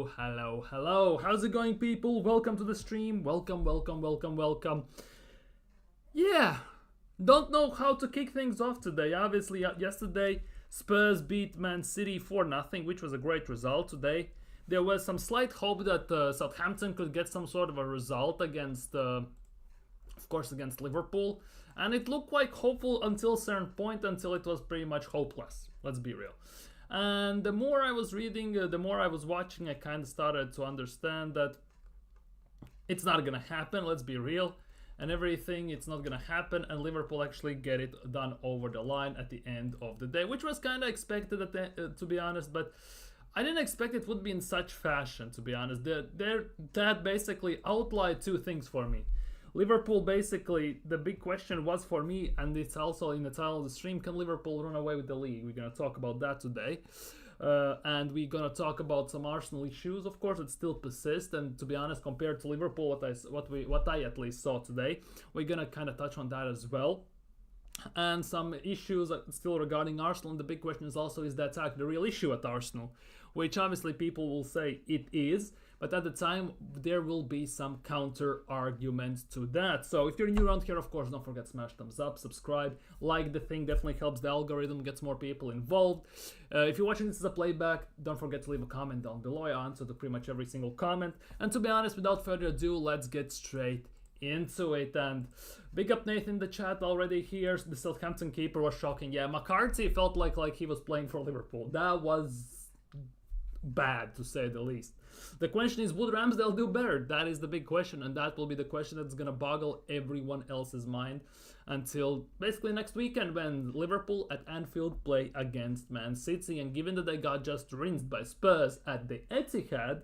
Hello. How's it going, people? Welcome to the stream. Welcome. Yeah, don't know how to kick things off today. Obviously, yesterday, Spurs beat Man City 4-0, which was a great result today. There was some slight hope that Southampton could get some sort of a result against, of course, against Liverpool. And it looked quite hopeful until a certain point, until it was pretty much hopeless. Let's be real. And the more I was reading, the more I was watching, I kind of started to understand that it's not going to happen, let's be real. And everything, it's not going to happen, and Liverpool actually get it done over the line at the end of the day, which was kind of expected, to be honest, but I didn't expect it would be in such fashion, to be honest. That basically outlined two things for me. Liverpool, basically, the big question was for me, and it's also in the title of the stream, can Liverpool run away with the league? We're going to talk about that today. And we're going to talk about some Arsenal issues, of course, that still persist. And to be honest, compared to Liverpool, what I at least saw today, we're going to kind of touch on that as well. And some issues still regarding Arsenal. And the big question is also, is the attack the real issue at Arsenal? Which obviously people will say it is. But at the time, there will be some counter arguments to that. So if you're new around here, of course, don't forget to smash thumbs up, subscribe, like the thing, definitely helps the algorithm, gets more people involved. If you're watching this as a playback, don't forget to leave a comment down below. I answer to pretty much every single comment. And to be honest, without further ado, let's get straight into it. And big up Nathan in the chat already here. The Southampton keeper was shocking. Yeah, McCarthy felt like he was playing for Liverpool. That was bad, to say the least. The question is, would Ramsdale do better? That is the big question, and that will be the question that's going to boggle everyone else's mind until basically next weekend, when Liverpool at Anfield play against Man City. And given that they got just rinsed by Spurs at the Etihad,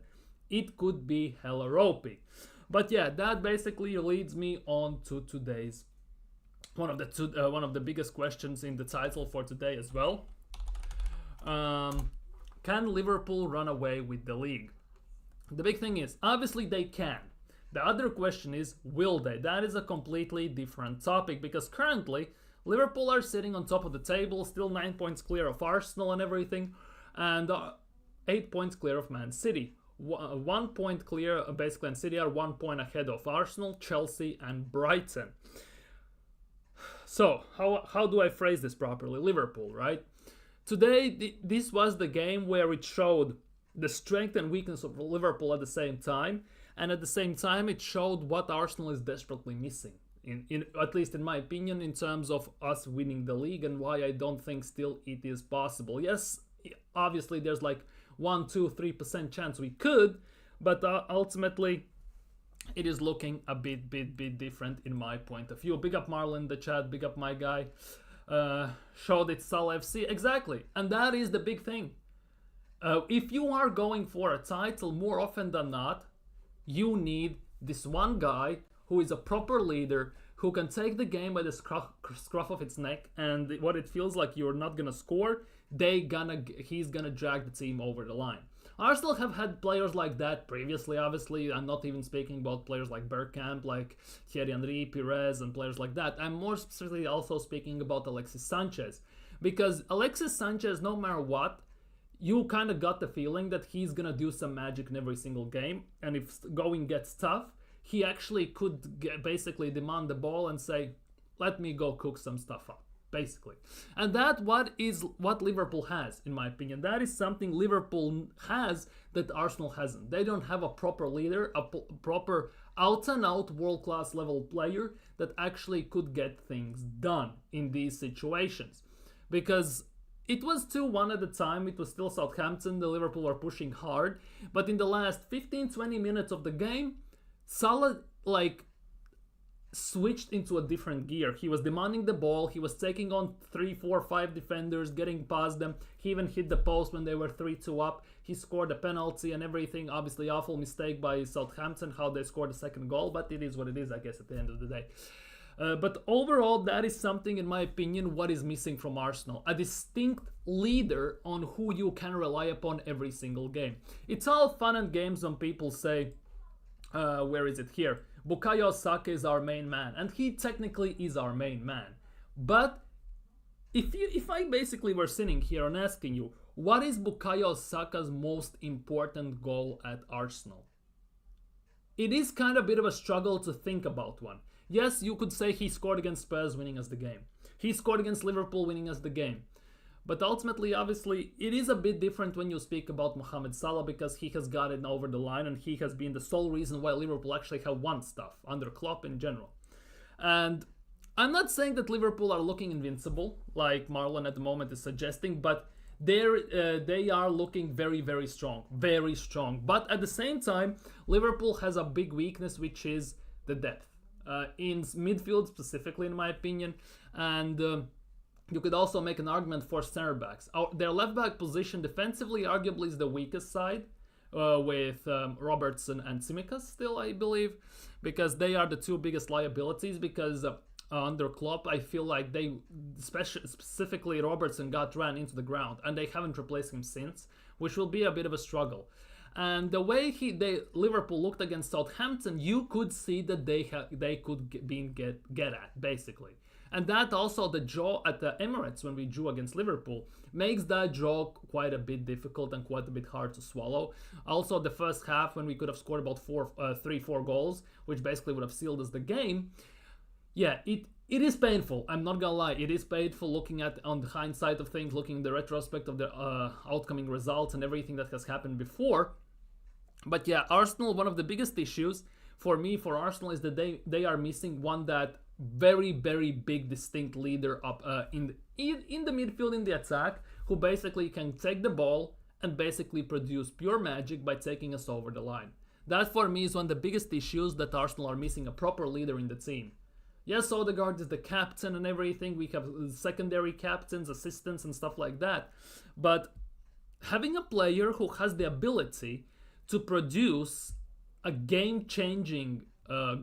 it could be hella ropey. But yeah, that basically leads me on to today's one of the biggest questions in the title for today as well. Can Liverpool run away with the league? The big thing is, obviously they can. The other question is, will they? That is a completely different topic, because currently Liverpool are sitting on top of the table, still 9 points clear of Arsenal and everything, and 8 points clear of Man City. 1 point clear, basically, and City are 1 point ahead of Arsenal, Chelsea and Brighton. So, how do I phrase this properly? Liverpool, right? Today, this was the game where it showed the strength and weakness of Liverpool at the same time, and at the same time it showed what Arsenal is desperately missing, in at least in my opinion, in terms of us winning the league, and why I don't think still it is possible. Yes, obviously there's like 1, 2, 3% chance we could, but ultimately it is looking a bit different in my point of view. Big up Marlon in the chat, big up my guy. Showed it Sal FC, exactly, and that is the big thing. If you are going for a title, more often than not, you need this one guy who is a proper leader, who can take the game by the scruff of its neck, and what it feels like you're not gonna score, he's gonna drag the team over the line. Arsenal have had players like that previously, obviously. I'm not even speaking about players like Bergkamp, like Thierry Henry, Pires, and players like that. I'm more specifically also speaking about Alexis Sanchez. Because Alexis Sanchez, no matter what, you kind of got the feeling that he's going to do some magic in every single game. And if going gets tough, he actually could basically demand the ball and say, let me go cook some stuff up, basically. And that what Liverpool has, in my opinion. That is something Liverpool has that Arsenal hasn't. They don't have a proper leader, a proper out-and-out world-class level player that actually could get things done in these situations. Because it was 2-1 at the time, it was still Southampton, the Liverpool were pushing hard, but in the last 15-20 minutes of the game, Salah, switched into a different gear. He was demanding the ball, he was taking on 3, 4, 5 defenders, getting past them, he even hit the post when they were 3-2 up, he scored a penalty and everything. Obviously awful mistake by Southampton, how they scored the second goal, but it is what it is, I guess, at the end of the day. But overall, that is something, in my opinion, what is missing from Arsenal. A distinct leader on who you can rely upon every single game. It's all fun and games when people say, where is it here? Bukayo Saka is our main man. And he technically is our main man. But if I basically were sitting here and asking you, What is Bukayo Saka's most important goal at Arsenal? It is kind of a bit of a struggle to think about one. Yes, you could say he scored against Spurs, winning us the game. He scored against Liverpool, winning us the game. But ultimately, obviously, it is a bit different when you speak about Mohamed Salah because he has gotten over the line and he has been the sole reason why Liverpool actually have won stuff under Klopp in general. And I'm not saying that Liverpool are looking invincible, like Marlon at the moment is suggesting, but they are looking very, very strong. Very strong. But at the same time, Liverpool has a big weakness, which is the depth. In midfield specifically, in my opinion. And you could also make an argument for center backs. Their left back position defensively arguably is the weakest side. With Robertson and Tsimikas still, I believe. Because they are the two biggest liabilities. Because under Klopp, I feel like they, specifically Robertson, got ran into the ground. And they haven't replaced him since. Which will be a bit of a struggle. And the way Liverpool looked against Southampton, you could see that they could get at, basically. And that also, the draw at the Emirates when we drew against Liverpool makes that draw quite a bit difficult and quite a bit hard to swallow. Also, the first half when we could have scored about 3-4 goals, which basically would have sealed us the game. Yeah, it is painful. I'm not gonna lie. It is painful looking at on the hindsight of things, looking at the retrospect of the outcoming results and everything that has happened before. But yeah, Arsenal, one of the biggest issues for me, for Arsenal, is that they are missing one that very, very big distinct leader up in the midfield, in the attack, who basically can take the ball and basically produce pure magic by taking us over the line. That for me is one of the biggest issues, that Arsenal are missing a proper leader in the team. Yes, Odegaard is the captain and everything. We have secondary captains, assistants and stuff like that. But having a player who has the ability to produce a game-changing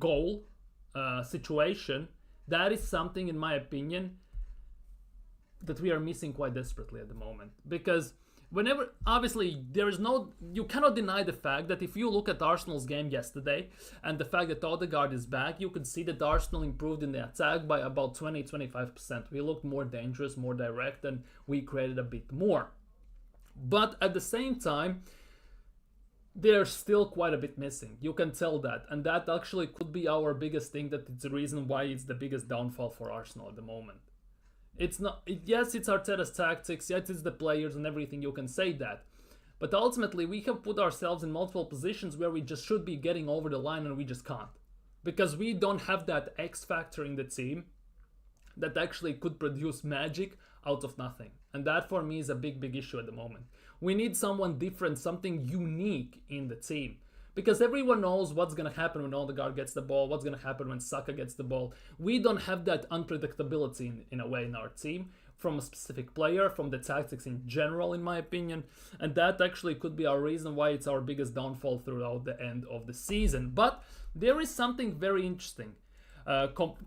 goal situation, that is something, in my opinion, that we are missing quite desperately at the moment. Because whenever, obviously, you cannot deny the fact that if you look at Arsenal's game yesterday and the fact that Odegaard is back, you can see that Arsenal improved in the attack by about 20-25%. We looked more dangerous, more direct, and we created a bit more. But at the same time, they're still quite a bit missing. You can tell that. And that actually could be our biggest thing, that it's the reason why it's the biggest downfall for Arsenal at the moment. It's not, yes, it's Arteta's tactics, yes, it's the players and everything, you can say that. But ultimately, we have put ourselves in multiple positions where we just should be getting over the line and we just can't. Because we don't have that X factor in the team that actually could produce magic out of nothing. And that for me is a big, big issue at the moment. We need someone different, something unique in the team. Because everyone knows what's going to happen when Odegaard gets the ball, what's going to happen when Saka gets the ball. We don't have that unpredictability in a way in our team, from a specific player, from the tactics in general, in my opinion. And that actually could be our reason why it's our biggest downfall throughout the end of the season. But there is something very interesting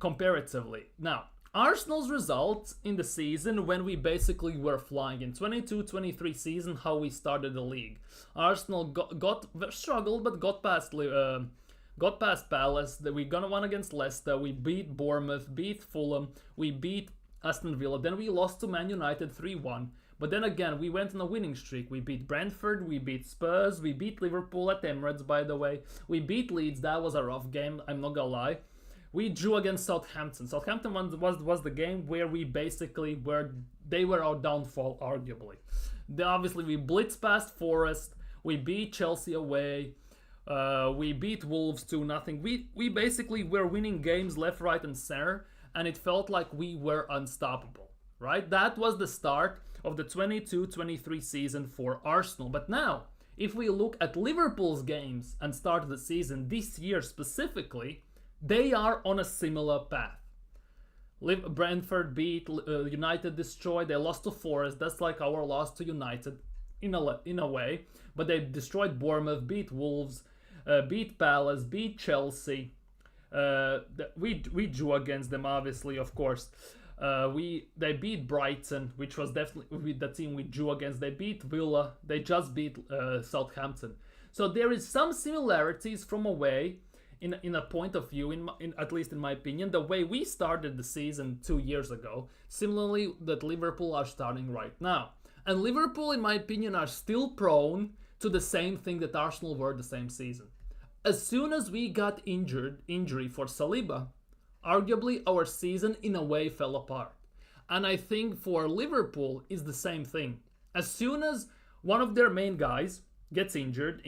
comparatively. Now, Arsenal's results in the season when we basically were flying in 22-23 season, how we started the league. Arsenal struggled, but got past Palace. We won against Leicester. We beat Bournemouth, beat Fulham. We beat Aston Villa. Then we lost to Man United 3-1. But then again, we went on a winning streak. We beat Brentford, we beat Spurs, we beat Liverpool at Emirates, by the way. We beat Leeds. That was a rough game, I'm not gonna lie. We drew against Southampton. Southampton was the game where we basically they were our downfall, arguably. Obviously, we blitzed past Forest. We beat Chelsea away. We beat Wolves 2-0. We basically were winning games left, right, and center, and it felt like we were unstoppable, right? That was the start of the 22-23 season for Arsenal. But now, if we look at Liverpool's games and start of the season this year specifically, they are on a similar path. Brentford beat, United destroyed, they lost to Forest. That's like our loss to United in a way. But they destroyed Bournemouth, beat Wolves, beat Palace, beat Chelsea. We drew against them, obviously, of course. They beat Brighton, which was definitely the team we drew against. They beat Villa. They just beat Southampton. So there is some similarities from away. In a point of view, at least in my opinion, the way we started the season 2 years ago, similarly that Liverpool are starting right now. And Liverpool, in my opinion, are still prone to the same thing that Arsenal were the same season. As soon as we got injury for Saliba, arguably our season in a way fell apart. And I think for Liverpool is the same thing. As soon as one of their main guys gets injured,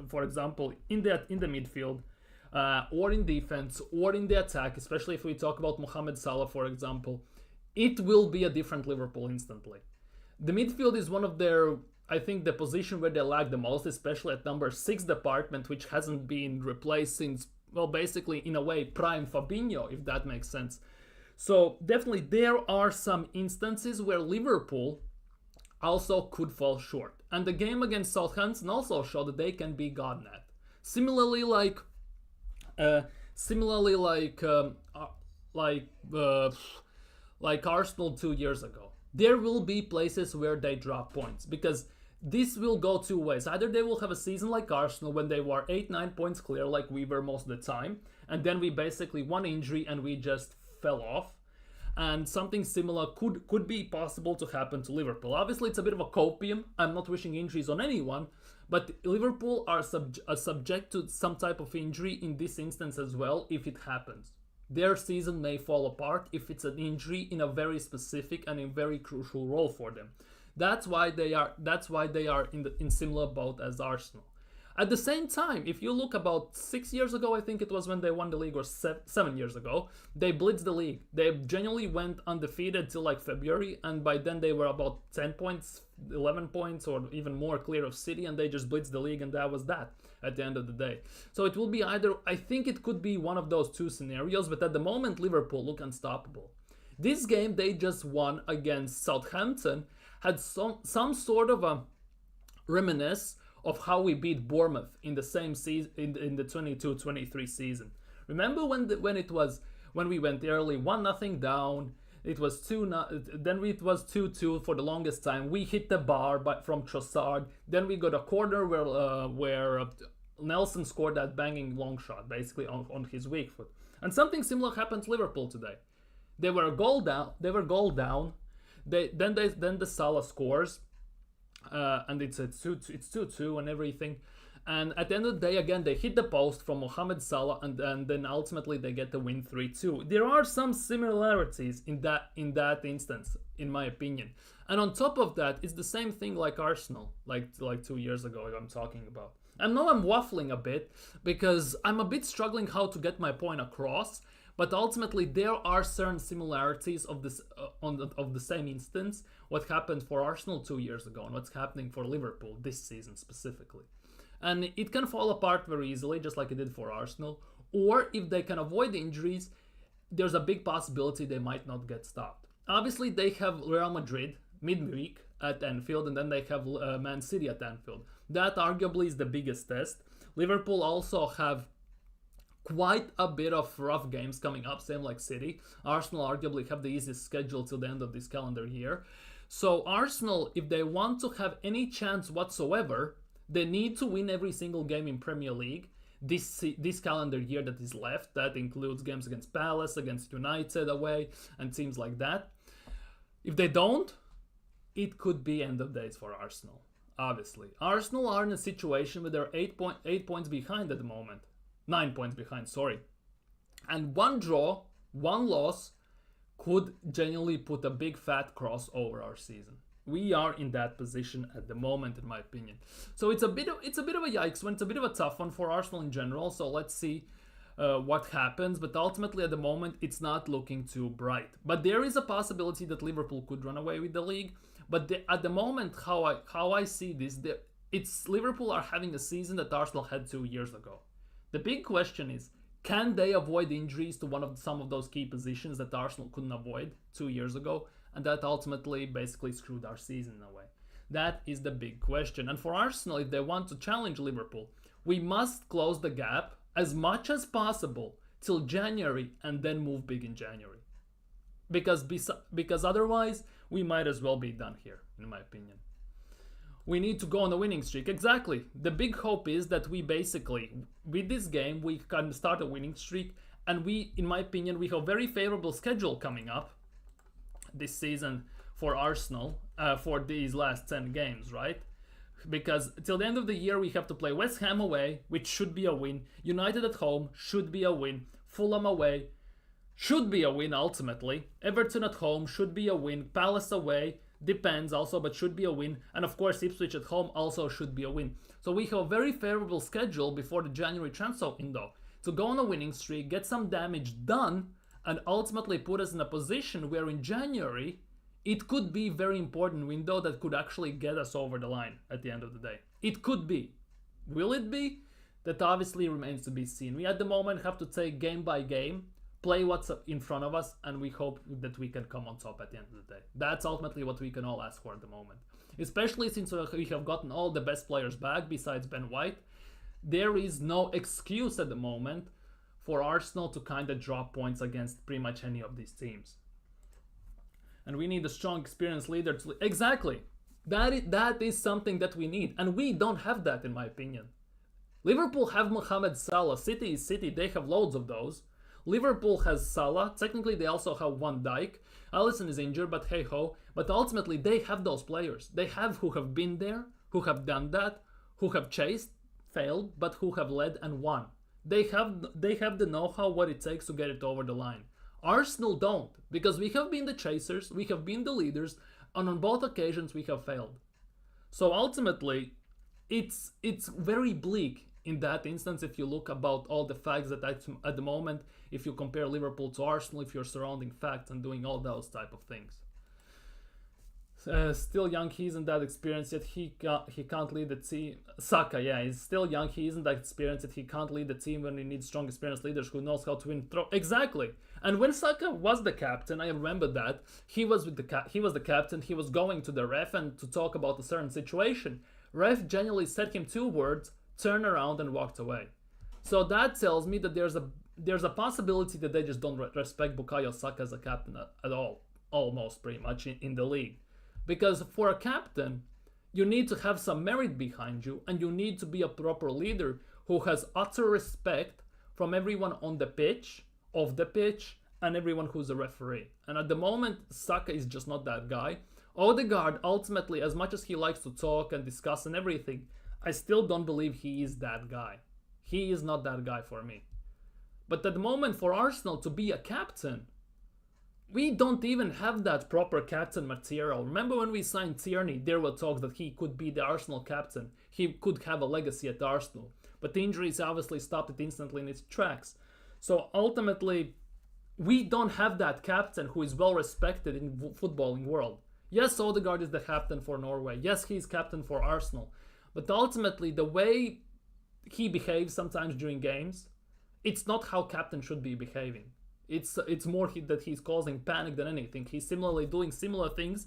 for example, in the midfield, or in defense, or in the attack, especially if we talk about Mohamed Salah, for example, it will be a different Liverpool instantly. The midfield is one of their, I think, the position where they lack the most, especially at number 6 department, which hasn't been replaced since, well, basically, in a way, prime Fabinho, if that makes sense. So definitely there are some instances where Liverpool also could fall short. And the game against Southampton also showed that they can be gotten at. Similarly, like Arsenal 2 years ago. There will be places where they drop points, because this will go two ways. Either they will have a season like Arsenal when they were 8-9 points clear, like we were most of the time, and then we basically one injury and we just fell off. And something similar could be possible to happen to Liverpool. Obviously, it's a bit of a copium. I'm not wishing injuries on anyone, but Liverpool are subject to some type of injury in this instance as well if it happens. Their season may fall apart if it's an injury in a very specific and a very crucial role for them. That's why they are in similar boat as Arsenal. At the same time, if you look about 6 years ago, I think it was when they won the league, or 7 years ago, they blitzed the league. They genuinely went undefeated till like February, and by then they were about 10 points, 11 points, or even more clear of City, and they just blitzed the league, and that was that at the end of the day. So it will be either, I think it could be one of those two scenarios, but at the moment, Liverpool look unstoppable. This game they just won against Southampton had some sort of a reminiscence of how we beat Bournemouth in the same season, in the 22-23 season. Remember when we went early 1-0 down, it was 2-0, then it was 2-2 for the longest time. We hit the bar from Trossard, then we got a corner where Nelson scored that banging long shot, basically on his weak foot. And something similar happened to Liverpool today. They were a goal down. Then the Salah scores. And it's 2-2 and everything. And at the end of the day, again, they hit the post from Mohamed Salah, and then ultimately they get the win 3-2. There are some similarities in that instance, in my opinion. And on top of that, it's the same thing like Arsenal, like 2 years ago I'm talking about. I know I'm waffling a bit because I'm a bit struggling how to get my point across. But ultimately, there are certain similarities of this of the same instance. What happened for Arsenal 2 years ago and what's happening for Liverpool this season specifically, and it can fall apart very easily, just like it did for Arsenal. Or if they can avoid injuries, there's a big possibility they might not get stopped. Obviously, they have Real Madrid midweek at Anfield, and then they have Man City at Anfield. That arguably is the biggest test. Liverpool also have quite a bit of rough games coming up, same like City. Arsenal arguably have the easiest schedule till the end of this calendar year. So Arsenal, if they want to have any chance whatsoever, they need to win every single game in Premier League this calendar year that is left. That includes games against Palace, against United away, and teams like that. If they don't, it could be end of days for Arsenal, obviously. Arsenal are in a situation where they're 8 points behind at the moment. 9 points behind, sorry. And one draw, one loss could genuinely put a big fat cross over our season. We are in that position at the moment, in my opinion. So it's a bit of a yikes one. It's a bit of a tough one for Arsenal in general. So let's see what happens. But ultimately, at the moment, it's not looking too bright. But there is a possibility that Liverpool could run away with the league. But at the moment, how I see this, it's Liverpool are having a season that Arsenal had 2 years ago. The big question is, can they avoid injuries to some of those key positions that Arsenal couldn't avoid 2 years ago? And that ultimately basically screwed our season in a way. That is the big question. And for Arsenal, if they want to challenge Liverpool, we must close the gap as much as possible till January and then move big in January. Because otherwise, we might as well be done here, in my opinion. We need to go on a winning streak. Exactly. The big hope is that we basically, with this game, we can start a winning streak. And we, in my opinion, we have a very favorable schedule coming up this season for Arsenal for these last 10 games, right? Because till the end of the year we have to play West Ham away, which should be a win. United at home should be a win. Fulham away should be a win ultimately. Everton at home should be a win. Palace away depends also, but should be a win. And of course Ipswich at home also should be a win. So we have a very favorable schedule before the January transfer window to go on a winning streak, get some damage done, and ultimately put us in a position where in January it could be a very important window that could actually get us over the line at the end of the day. It could be. Will it be? That obviously remains to be seen. We at the moment have to take game by game, play what's in front of us, and we hope that we can come on top at the end of the day. That's ultimately what we can all ask for at the moment. Especially since we have gotten all the best players back besides Ben White. There is no excuse at the moment for Arsenal to kind of drop points against pretty much any of these teams. And we need a strong, experienced leader to... Exactly. That is something that we need. And we don't have that, in my opinion. Liverpool have Mohamed Salah. City is City. They have loads of those. Liverpool has Salah. Technically, they also have Van Dijk. Alisson is injured, but hey-ho. But ultimately, they have those players. They have who have been there, who have done that, who have chased, failed, but who have led and won. They have the know-how, what it takes to get it over the line. Arsenal don't, because we have been the chasers, we have been the leaders, and on both occasions we have failed. So ultimately, it's very bleak in that instance if you look about all the facts that at the moment, if you compare Liverpool to Arsenal, if you're surrounding facts and doing all those type of things. Still young, he isn't that experienced yet. He can't lead the team. Saka, yeah, he's still young. He isn't that experienced yet. He can't lead the team when he needs strong, experienced leaders who knows how to win. Exactly. And when Saka was the captain, I remember that he was the captain. He was going to the ref and to talk about a certain situation. Ref genuinely said him 2 words, turned around and walked away. So that tells me that there's a possibility that they just don't respect Bukayo Saka as a captain at all, almost pretty much in the league. Because for a captain, you need to have some merit behind you, and you need to be a proper leader who has utter respect from everyone on the pitch, off the pitch, and everyone who's a referee. And at the moment, Saka is just not that guy. Odegaard, ultimately, as much as he likes to talk and discuss and everything, I still don't believe he is that guy. He is not that guy for me. But at the moment, for Arsenal to be a captain, we don't even have that proper captain material. Remember when we signed Tierney, there were talks that he could be the Arsenal captain. He could have a legacy at Arsenal. But the injuries obviously stopped it instantly in its tracks. So ultimately, we don't have that captain who is well respected in the footballing world. Yes, Odegaard is the captain for Norway. Yes, he's captain for Arsenal. But ultimately, the way he behaves sometimes during games, it's not how captain should be behaving. It's more that he's causing panic than anything. He's similarly doing similar things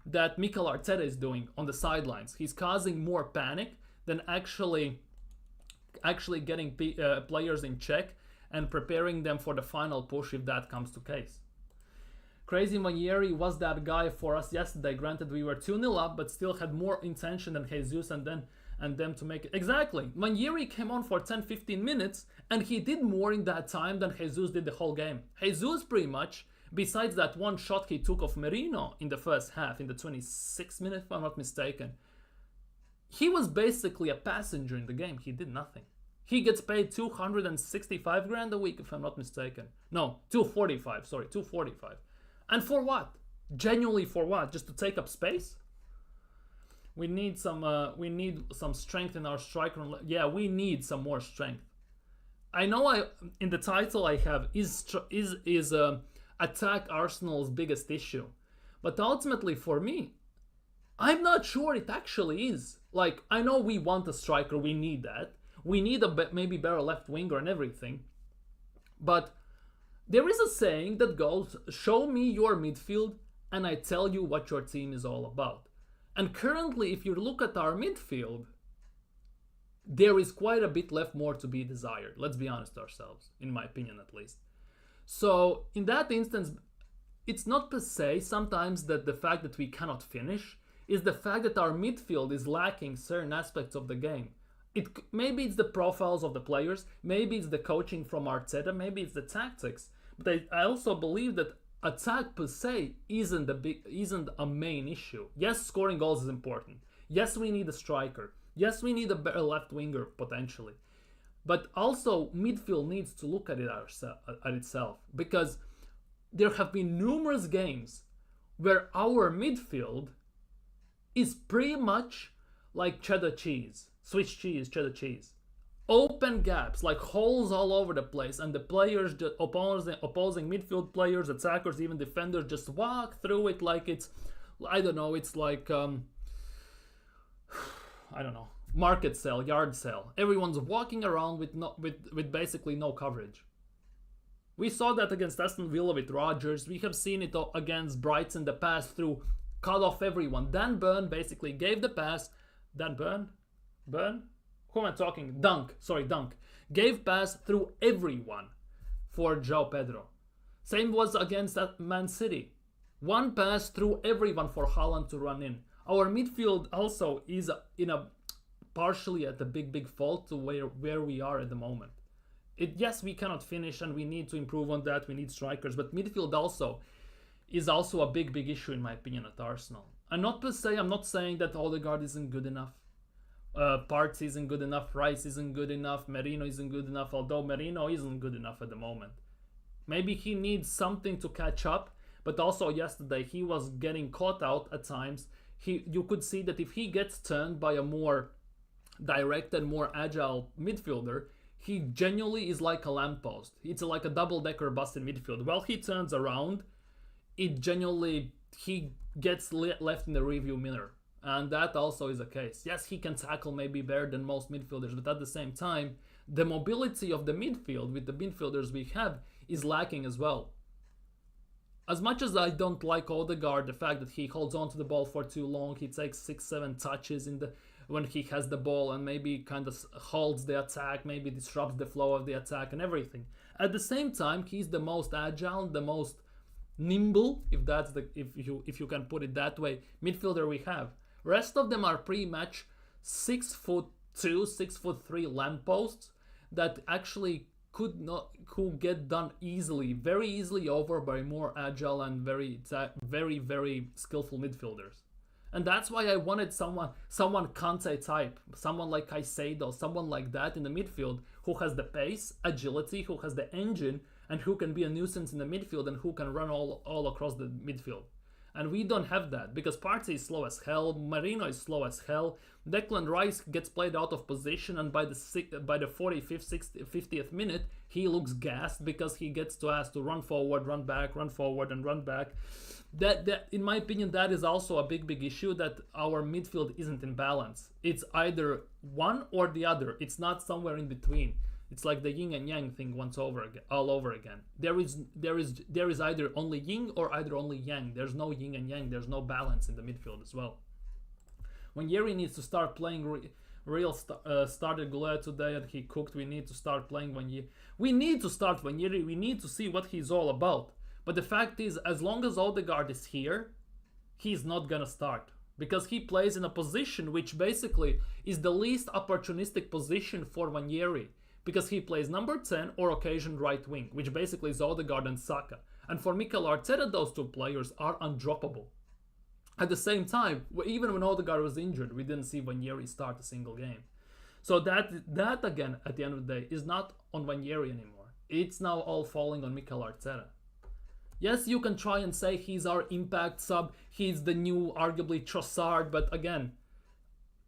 that Mikel Arteta is doing on the sidelines. He's causing more panic than actually getting players in check and preparing them for the final push if that comes to case. Crazy Manieri was that guy for us yesterday. Granted, we were 2-0 up, but still had more intention than Jesus and them to make it. Exactly. Manieri came on for 10-15 minutes, and he did more in that time than Jesus did the whole game. Jesus, pretty much, besides that one shot he took of Merino in the first half, in the 26th minute, if I'm not mistaken, he was basically a passenger in the game. He did nothing. He gets paid 265 grand a week, if I'm not mistaken. No, 245, sorry, 245. And for what? Genuinely for what? Just to take up space? We need some strength in our striker. Yeah, we need some more strength. I know in the title I have is attack Arsenal's biggest issue, but ultimately for me, I'm not sure it actually is. Like, I know we want a striker, we need that. We need maybe better left winger and everything, but there is a saying that goes, show me your midfield and I tell you what your team is all about. And currently, if you look at our midfield, there is quite a bit left more to be desired. Let's be honest ourselves, in my opinion at least. So in that instance, it's not per se sometimes that the fact that we cannot finish is the fact that our midfield is lacking certain aspects of the game. Maybe it's the profiles of the players, maybe it's the coaching from Arteta, maybe it's the tactics. But I also believe that attack per se isn't a main issue. Yes, scoring goals is important. Yes, we need a striker. Yes, we need a better left winger potentially. But also midfield needs to look at itself, because there have been numerous games where our midfield is pretty much like cheddar cheese, Swiss cheese, cheddar cheese. Open gaps, like holes all over the place, and the players, opposing midfield players, attackers, even defenders, just walk through it like it's, I don't know, it's like, I don't know, market sale, yard sale. Everyone's walking around with basically no coverage. We saw that against Aston Villa with Rodgers. We have seen it against Brighton, the pass through, cut off everyone. Dan Burn basically gave the pass. Dan Burn? Who am I talking? Dunk. Gave pass through everyone for João Pedro. Same was against Man City. One pass through everyone for Haaland to run in. Our midfield also is in a partially at the big fault to where we are at the moment. Yes, we cannot finish and we need to improve on that. We need strikers, but midfield is also a big issue in my opinion at Arsenal. And not per se, I'm not saying that Odegaard isn't good enough. Partey isn't good enough, Rice isn't good enough, Merino isn't good enough, although Merino isn't good enough at the moment. Maybe he needs something to catch up, but also yesterday he was getting caught out at times. You could see that if he gets turned by a more direct and more agile midfielder, he genuinely is like a lamppost. It's like a double-decker bus in midfield. While he turns around, he gets left in the review mirror. And that also is a case. Yes, he can tackle maybe better than most midfielders, but at the same time, the mobility of the midfield with the midfielders we have is lacking as well. As much as I don't like Odegaard, the fact that he holds on to the ball for too long, he takes 6-7 touches when he has the ball and maybe kind of halts the attack, maybe disrupts the flow of the attack and everything. At the same time, he's the most agile, the most nimble, if you can put it that way, midfielder we have. Rest of them are pretty much 6'2", 6'3" lampposts that actually could get done easily, very easily over by more agile and very skillful midfielders. And that's why I wanted someone Kante type, someone like Caicedo, someone like that in the midfield who has the pace, agility, who has the engine, and who can be a nuisance in the midfield and who can run all across the midfield. And we don't have that because Partey is slow as hell, Merino is slow as hell, Declan Rice gets played out of position, and by the 45th, 50th minute, he looks gassed because he gets asked to run forward, run back, run forward, and run back. That in my opinion, that is also a big issue, that our midfield isn't in balance. It's either one or the other. It's not somewhere in between. It's like the yin and yang thing all over again. There is either only yin or either only yang. There's no yin and yang. There's no balance in the midfield as well. When needs to start playing started Goulet today and he cooked, we need to start playing Wanyeri. We need to start Wanyeri. We need to see what he's all about. But the fact is, as long as Odegaard is here, he's not gonna start. Because he plays in a position which basically is the least opportunistic position for Wanyeri. Because he plays number 10 or occasion right wing, which basically is Odegaard and Saka. And for Mikel Arteta, those two players are undroppable. At the same time, even when Odegaard was injured, we didn't see Wanyeri start a single game. So that again, at the end of the day, is not on Wanyeri anymore. It's now all falling on Mikel Arteta. Yes, you can try and say he's our impact sub, he's the new, arguably, Trossard, but again,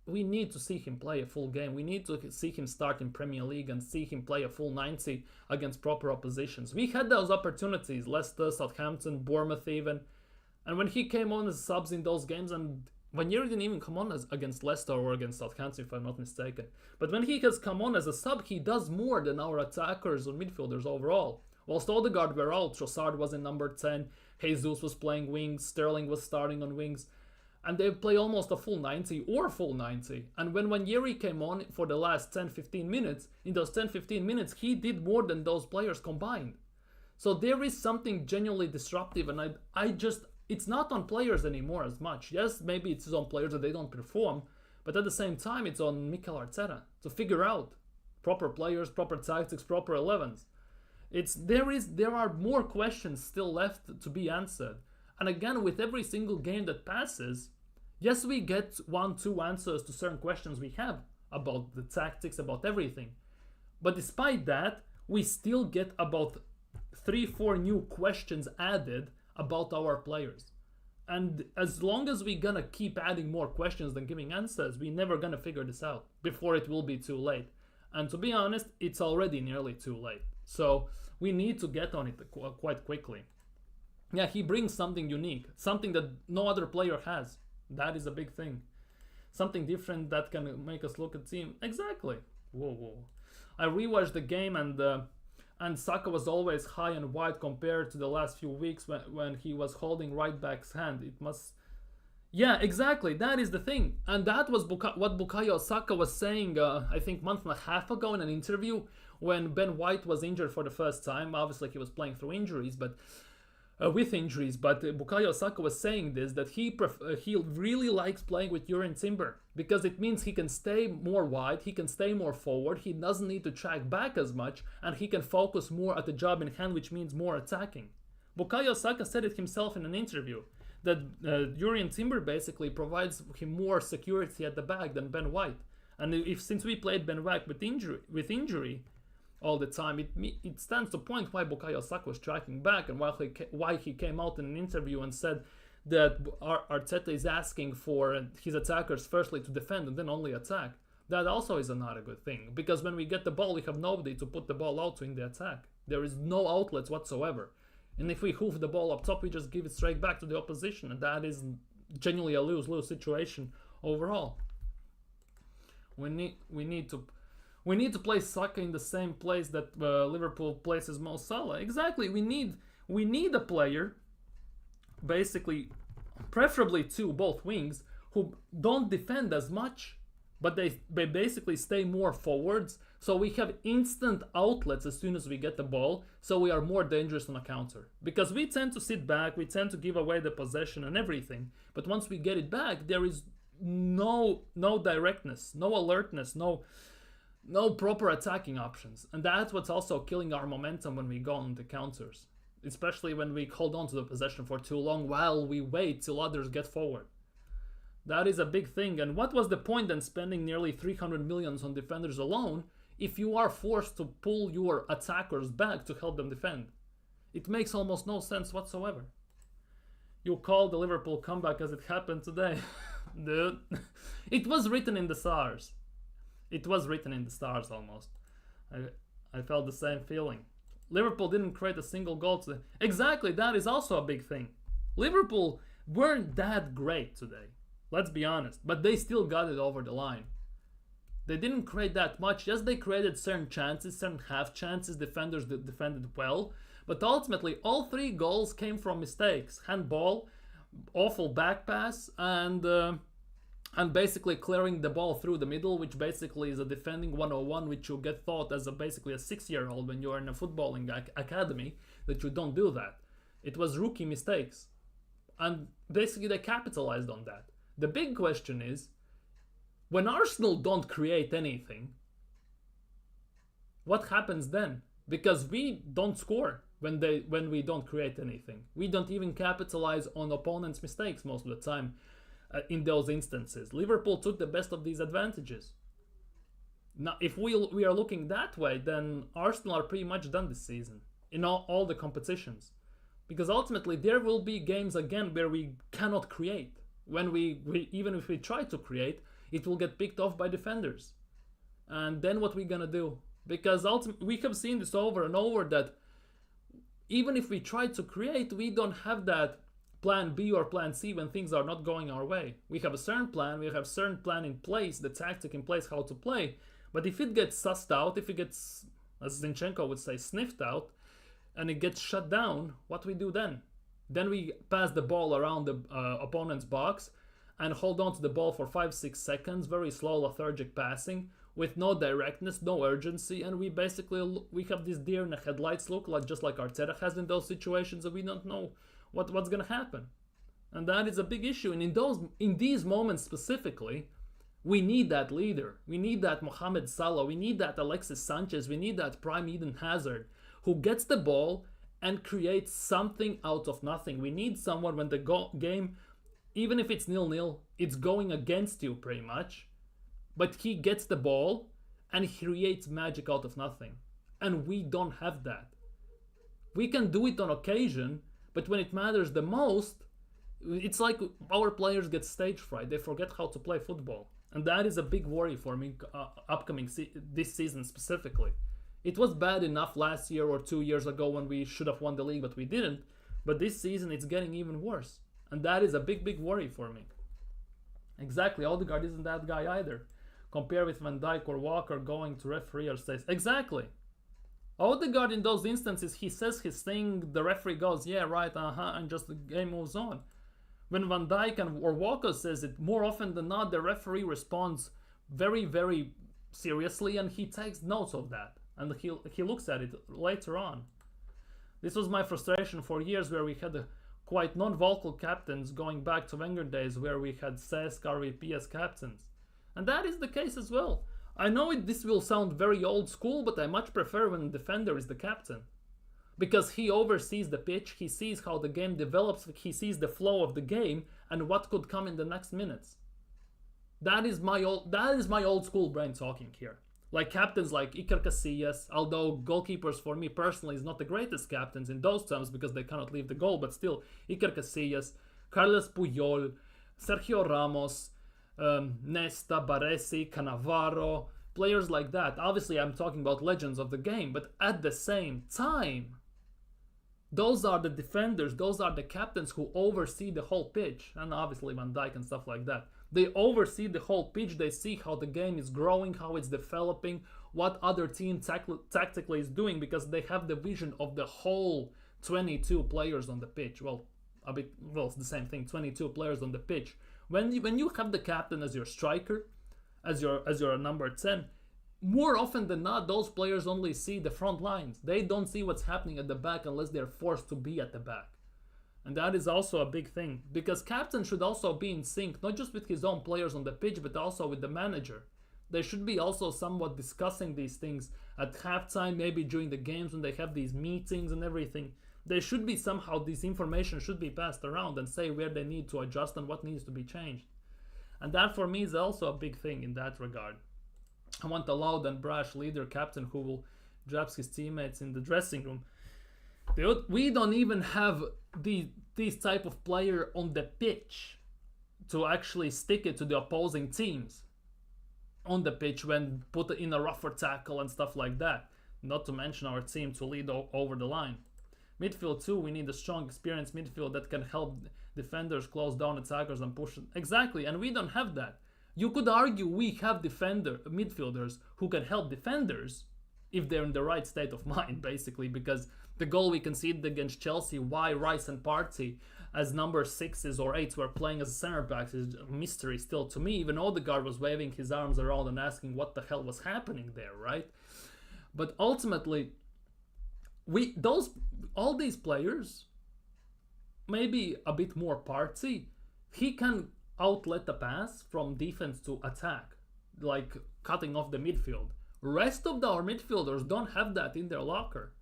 we need to see him play a full game. We need to see him start in Premier League and see him play a full 90 against proper oppositions. We had those opportunities, Leicester, Southampton, Bournemouth even, and when he came on as subs in those games, and Wanyeri didn't even come on against Leicester or against Southampton, if I'm not mistaken. But when he has come on as a sub, he does more than our attackers or midfielders overall. Whilst Odegaard were out, Trossard was in number 10, Jesus was playing wings, Sterling was starting on wings, and they play almost a full 90 or full 90. And when Wanyeri came on for the last 10-15 minutes, in those 10-15 minutes, he did more than those players combined. So there is something genuinely disruptive, and it's not on players anymore as much. Yes, maybe it's on players that they don't perform, but at the same time, it's on Mikel Arteta to figure out proper players, proper tactics, proper 11s. There are more questions still left to be answered. And again, with every single game that passes, yes, we get 1, 2 answers to certain questions we have about the tactics, about everything. But despite that, we still get about 3, 4 new questions added about our players. And as long as we're gonna keep adding more questions than giving answers, we're never gonna figure this out before it will be too late. And to be honest, it's already nearly too late. So we need to get on it quite quickly. Yeah, he brings something unique, something that no other player has. That is a big thing. Something different that can make us look at team. Exactly. Whoa. I rewatched the game, and Saka was always high and wide compared to the last few weeks when he was holding right back's hand. It must... Yeah, exactly. That is the thing. And that was what Bukayo Saka was saying, I think, month and a half ago in an interview when Ben White was injured for the first time. Obviously, he was playing through injuries, but with injuries. But Bukayo Saka was saying this, that he really likes playing with Jurrien Timber because it means he can stay more wide, he can stay more forward, he doesn't need to track back as much, and he can focus more at the job in hand, which means more attacking. Bukayo Saka said it himself in an interview, that Jurrien Timber basically provides him more security at the back than Ben White. And since we played Ben White with injury all the time, it stands to point why Bukayo Saka was tracking back, and why he came out in an interview and said that Arteta is asking for his attackers firstly to defend and then only attack. That also is not a good thing, because when we get the ball, we have nobody to put the ball out to in the attack. There is no outlets whatsoever. And if we hoof the ball up top, we just give it straight back to the opposition, and that is genuinely a lose-lose situation overall. We need to place Saka in the same place that Liverpool places Mo Salah. Exactly. We need a player, basically, preferably both wings, who don't defend as much, but they basically stay more forwards, so we have instant outlets as soon as we get the ball, so we are more dangerous on a counter. Because we tend to sit back, we tend to give away the possession and everything, but once we get it back, there is no directness, no alertness, no proper attacking options. And that's what's also killing our momentum when we go on the counters, especially when we hold on to the possession for too long while we wait till others get forward. That is a big thing. And what was the point then spending nearly 300 million on defenders alone if you are forced to pull your attackers back to help them defend? It makes almost no sense whatsoever. You call the Liverpool comeback as it happened today. Dude, it was written in the stars. It was written in the stars almost. I felt the same feeling. Liverpool didn't create a single goal today. Exactly, that is also a big thing. Liverpool weren't that great today. Let's be honest. But they still got it over the line. They didn't create that much. Yes, they created certain chances, certain half chances. Defenders that defended well. But ultimately, all 3 goals came from mistakes. Handball, awful back pass, and basically clearing the ball through the middle, which basically is a defending 101, which you get taught as basically a 6-year-old when you're in a footballing academy, that you don't do that. It was rookie mistakes. And basically they capitalized on that. The big question is, when Arsenal don't create anything, what happens then? Because we don't score when we don't create anything. We don't even capitalize on opponents' mistakes most of the time in those instances. Liverpool took the best of these advantages. Now, if we are looking that way, then Arsenal are pretty much done this season in all the competitions. Because ultimately there will be games again where we cannot create. When we even if we try to create, it will get picked off by defenders. And then what we gonna do? Because ultimately we have seen this over and over, that even if we try to create, we don't have that plan B or plan C when things are not going our way. We have a certain plan, we have a certain plan in place, the tactic in place, how to play. But if it gets sussed out, if it gets, as Zinchenko would say, sniffed out, and it gets shut down, what we do then? Then we pass the ball around the opponent's box and hold on to the ball for 5-6 seconds, very slow lethargic passing, with no directness, no urgency, and we have this deer in the headlights look, like just like Arteta has in those situations, and we don't know what's gonna happen. And that is a big issue. And in these moments specifically, we need that leader. We need that Mohamed Salah. We need that Alexis Sanchez. We need that prime Eden Hazard, who gets the ball and creates something out of nothing. We need someone when the game, even if it's 0-0, it's going against you pretty much, but he gets the ball and he creates magic out of nothing. And we don't have that. We can do it on occasion, but when it matters the most, it's like our players get stage fright. They forget how to play football. And that is a big worry for me this season specifically. It was bad enough last year or 2 years ago when we should have won the league, but we didn't. But this season it's getting even worse. And that is a big, big worry for me. Exactly, Odegaard isn't that guy either. Compare with Van Dijk or Walker going to referee or says, exactly. Odegaard in those instances, he says his thing, the referee goes, yeah, right, and just the game moves on. When Van Dijk or Walker says it, more often than not, the referee responds very, very seriously and he takes notes of that. And he looks at it later on. This was my frustration for years where we had quite non-vocal captains going back to Wenger days where we had Cesc, RVP as captains. And that is the case as well. I know this will sound very old school, but I much prefer when the defender is the captain. Because he oversees the pitch, he sees how the game develops, he sees the flow of the game and what could come in the next minutes. That is my old school brain talking here. Like captains like Iker Casillas, although goalkeepers for me personally is not the greatest captains in those terms because they cannot leave the goal, but still Iker Casillas, Carles Puyol, Sergio Ramos, Nesta, Baresi, Cannavaro, players like that. Obviously I'm talking about legends of the game, but at the same time, those are the defenders, those are the captains who oversee the whole pitch, and obviously Van Dijk and stuff like that. They oversee the whole pitch, they see how the game is growing, how it's developing, what other team tactically is doing, because they have the vision of the whole 22 players on the pitch. Well, it's the same thing, 22 players on the pitch. When you have the captain as your striker, as your number 10, more often than not, those players only see the front lines. They don't see what's happening at the back unless they're forced to be at the back. And that is also a big thing, because captain should also be in sync, not just with his own players on the pitch, but also with the manager. They should be also somewhat discussing these things at halftime, maybe during the games when they have these meetings and everything. They should be somehow, this information should be passed around and say where they need to adjust and what needs to be changed. And that for me is also a big thing in that regard. I want a loud and brash leader captain who will jabs his teammates in the dressing room. Dude, we don't even have this type of player on the pitch to actually stick it to the opposing teams on the pitch when put in a rougher tackle and stuff like that. Not to mention our team to lead over the line. Midfield too, we need a strong, experienced midfield that can help defenders close down attackers and push. Exactly, and we don't have that. You could argue we have midfielders who can help defenders if they're in the right state of mind, basically, because the goal we conceded against Chelsea, why Rice and Partey as number 6s or 8s were playing as center backs is a mystery still to me. Even Odegaard was waving his arms around and asking what the hell was happening there, right? But ultimately, all these players, maybe a bit more Partey, he can outlet the pass from defense to attack, like cutting off the midfield. Rest of our midfielders don't have that in their locker.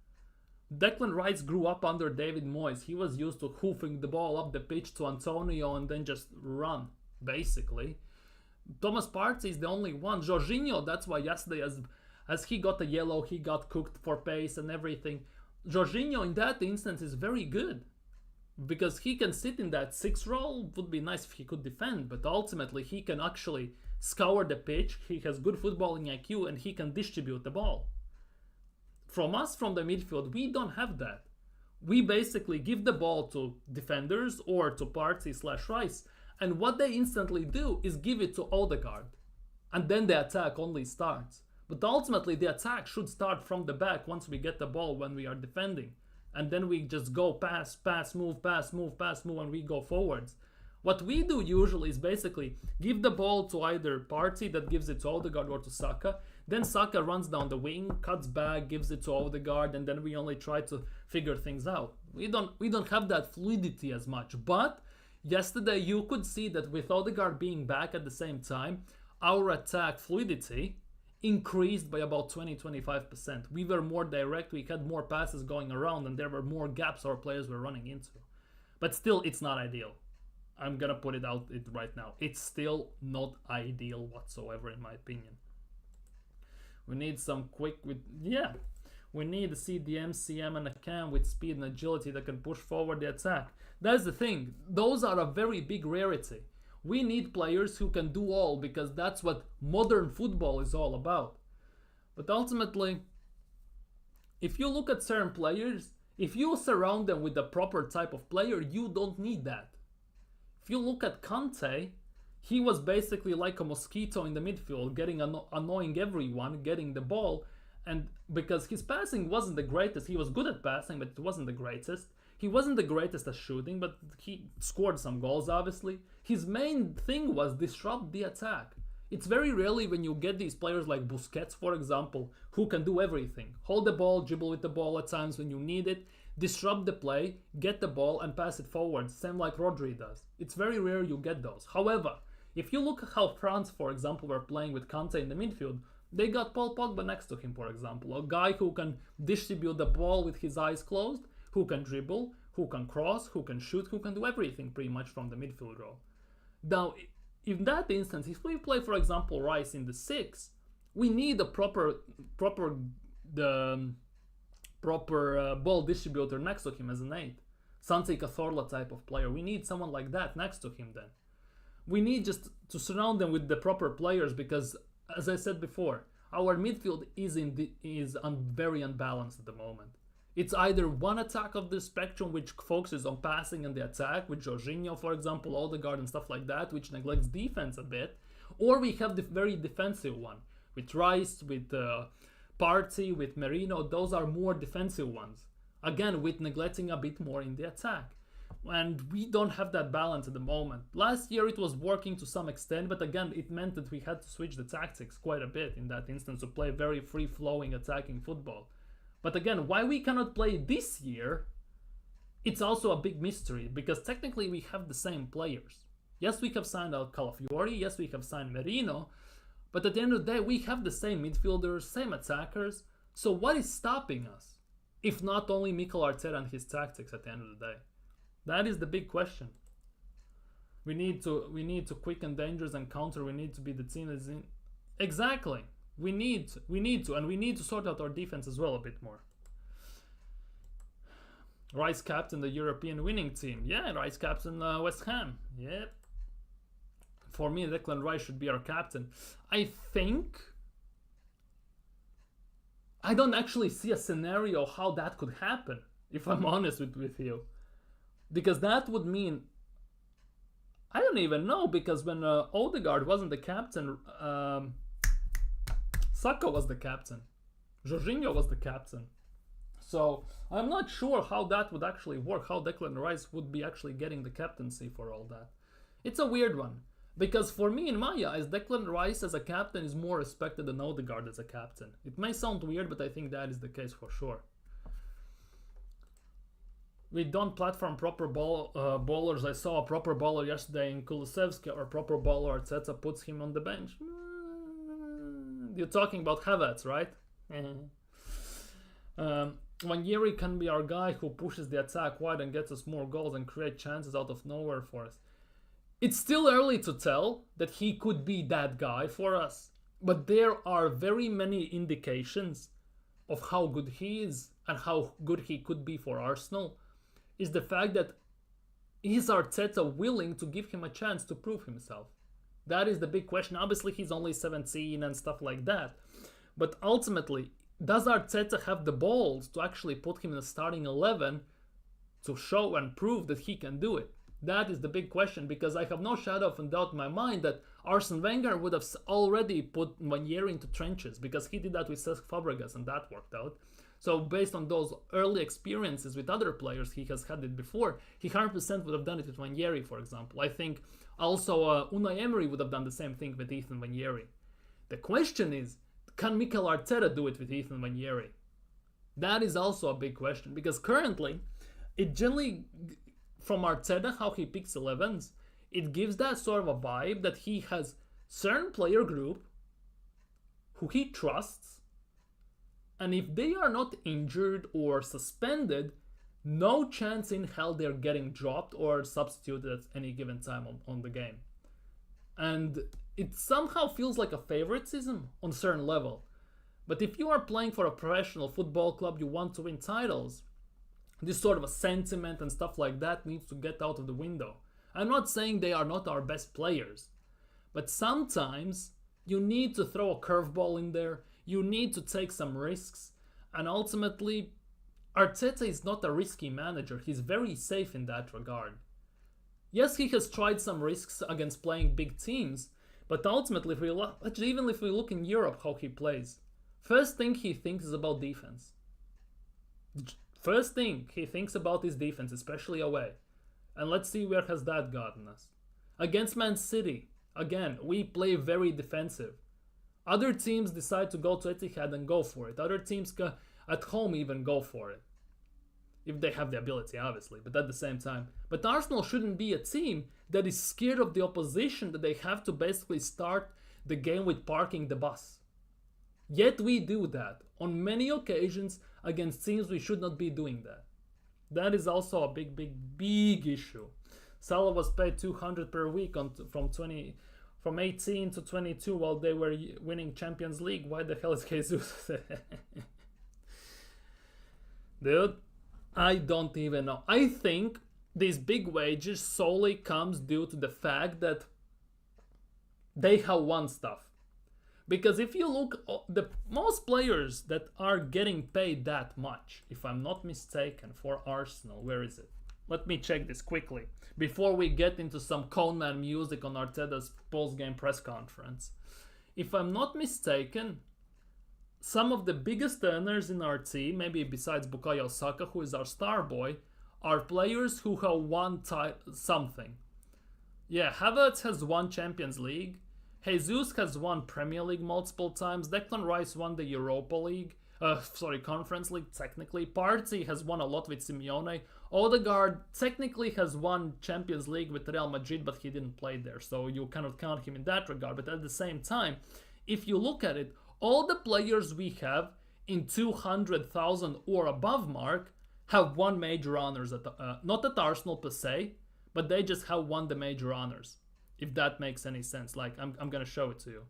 Declan Rice grew up under David Moyes. He was used to hoofing the ball up the pitch to Antonio and then just run, basically. Thomas Partey is the only one. Jorginho, that's why yesterday as he got a yellow, he got cooked for pace and everything. Jorginho in that instance is very good, because he can sit in that 6 role. Would be nice if he could defend, but ultimately he can actually scour the pitch. He has good footballing IQ and he can distribute the ball. From us, from the midfield, we don't have that. We basically give the ball to defenders or to Partey/Rice, and what they instantly do is give it to Odegaard, and then the attack only starts. But ultimately the attack should start from the back once we get the ball when we are defending. And then we just go pass, move, and we go forwards. What we do usually is basically give the ball to either Partey that gives it to Odegaard or to Saka. Then Saka runs down the wing, cuts back, gives it to Odegaard, and then we only try to figure things out. We don't have that fluidity as much. But yesterday you could see that with Odegaard being back at the same time, our attack fluidity increased by about 20-25%. We were more direct, we had more passes going around, and there were more gaps our players were running into. But still, it's not ideal. I'm gonna put it out right now. It's still not ideal whatsoever, in my opinion. We need some quick we need to see the MCM and a cam with speed and agility that can push forward the attack. That's the thing. Those are a very big rarity. We need players who can do all, because that's what modern football is all about. But ultimately, if you look at certain players, if you surround them with the proper type of player, you don't need that. If you look at Kante, he was basically like a mosquito in the midfield, annoying everyone, getting the ball, and because his passing wasn't the greatest, he was good at passing, but it wasn't the greatest. He wasn't the greatest at shooting, but he scored some goals, obviously. His main thing was disrupt the attack. It's very rarely when you get these players like Busquets, for example, who can do everything. Hold the ball, dribble with the ball at times when you need it, disrupt the play, get the ball and pass it forward, same like Rodri does. It's very rare you get those. However, if you look at how France, for example, were playing with Kante in the midfield, they got Paul Pogba next to him, for example. A guy who can distribute the ball with his eyes closed, who can dribble, who can cross, who can shoot, who can do everything pretty much from the midfield role. Now, in that instance, if we play, for example, Rice in the 6, we need a proper ball distributor next to him as an 8. Santi Cazorla type of player. We need someone like that next to him then. We need just to surround them with the proper players, because, as I said before, our midfield is very unbalanced at the moment. It's either one attack of the spectrum which focuses on passing and the attack, with Jorginho, for example, Odegaard and stuff like that, which neglects defense a bit, or we have the very defensive one, with Rice, with Partey, with Merino. Those are more defensive ones, again with neglecting a bit more in the attack. And we don't have that balance at the moment. Last year it was working to some extent, but again it meant that we had to switch the tactics quite a bit in that instance to play very free-flowing attacking football. But again, why we cannot play this year, it's also a big mystery, because technically we have the same players. Yes, we have signed out Calafiori, yes, we have signed Merino, but at the end of the day we have the same midfielders, same attackers. So what is stopping us, if not only Mikel Arteta and his tactics at the end of the day? That is the big question. We need to quicken dangers and counter. We need to be the team that's in. Exactly. We need to, and we need to sort out our defense as well a bit more. Rice captain the European winning team. Yeah, Rice captain West Ham. Yep. For me, Declan Rice should be our captain. I don't actually see a scenario how that could happen, if I'm honest with you. Because that would mean, I don't even know, because when Odegaard wasn't the captain, Saka was the captain, Jorginho was the captain. So I'm not sure how that would actually work, how Declan Rice would be actually getting the captaincy for all that. It's a weird one, because for me, in my eyes, Declan Rice as a captain is more respected than Odegaard as a captain. It may sound weird, but I think that is the case for sure. We don't platform proper bowlers. I saw a proper bowler yesterday in Kulusevski, or proper bowler Arteta puts him on the bench. You're talking about Havertz, right? Wanyeri can be our guy who pushes the attack wide and gets us more goals and create chances out of nowhere for us. It's still early to tell that he could be that guy for us, but there are very many indications of how good he is and how good he could be for Arsenal. Is the fact that is Arteta willing to give him a chance to prove himself? That is the big question. Obviously, he's only 17 and stuff like that. But ultimately, does Arteta have the balls to actually put him in the starting 11 to show and prove that he can do it? That is the big question, because I have no shadow of a doubt in my mind that Arsene Wenger would have already put Wanyeri into trenches, because he did that with Cesc Fabregas and that worked out. So based on those early experiences with other players, he has had it before, he 100% would have done it with Wanyeri, for example. I think also Unai Emery would have done the same thing with Ethan Wanyeri. The question is, can Mikel Arteta do it with Ethan Wanyeri? That is also a big question, because currently, it generally, from Arteta, how he picks 11s, it gives that sort of a vibe that he has certain player group who he trusts, and if they are not injured or suspended, no chance in hell they're getting dropped or substituted at any given time on the game. And it somehow feels like a favoritism on a certain level. But if you are playing for a professional football club, you want to win titles, this sort of a sentiment and stuff like that needs to get out of the window. I'm not saying they are not our best players, but sometimes you need to throw a curveball in there, you need to take some risks, and ultimately, Arteta is not a risky manager, he's very safe in that regard. Yes, he has tried some risks against playing big teams, but ultimately, even if we look in Europe how he plays, first thing he thinks is about defense. First thing he thinks about is defense, especially away. And let's see where has that gotten us. Against Man City, again, we play very defensive. Other teams decide to go to Etihad and go for it. Other teams at home even go for it. If they have the ability, obviously, but at the same time. But Arsenal shouldn't be a team that is scared of the opposition, that they have to basically start the game with parking the bus. Yet we do that on many occasions against teams we should not be doing that. That is also a big issue. Salah was paid 200 per week from 18 to 22 while they were winning Champions League. Why the hell is Jesus? Dude, I don't even know. I think these big wages solely comes due to the fact that they have won stuff. Because if you look, the most players that are getting paid that much, if I'm not mistaken, for Arsenal, where is it? Let me check this quickly before we get into some Coneman music on Arteta's post-game press conference. If I'm not mistaken, some of the biggest earners in our team, maybe besides Bukayo Saka, who is our star boy, are players who have won something. Yeah, Havertz has won Champions League. Jesus has won Premier League multiple times. Declan Rice won the Europa League. Conference League, technically. Partey has won a lot with Simeone. Odegaard technically has won Champions League with Real Madrid, but he didn't play there, so you cannot count him in that regard. But at the same time, if you look at it, all the players we have in 200,000 or above mark have won major honors, not at Arsenal per se, but they just have won the major honors. If that makes any sense. Like, I'm gonna show it to you.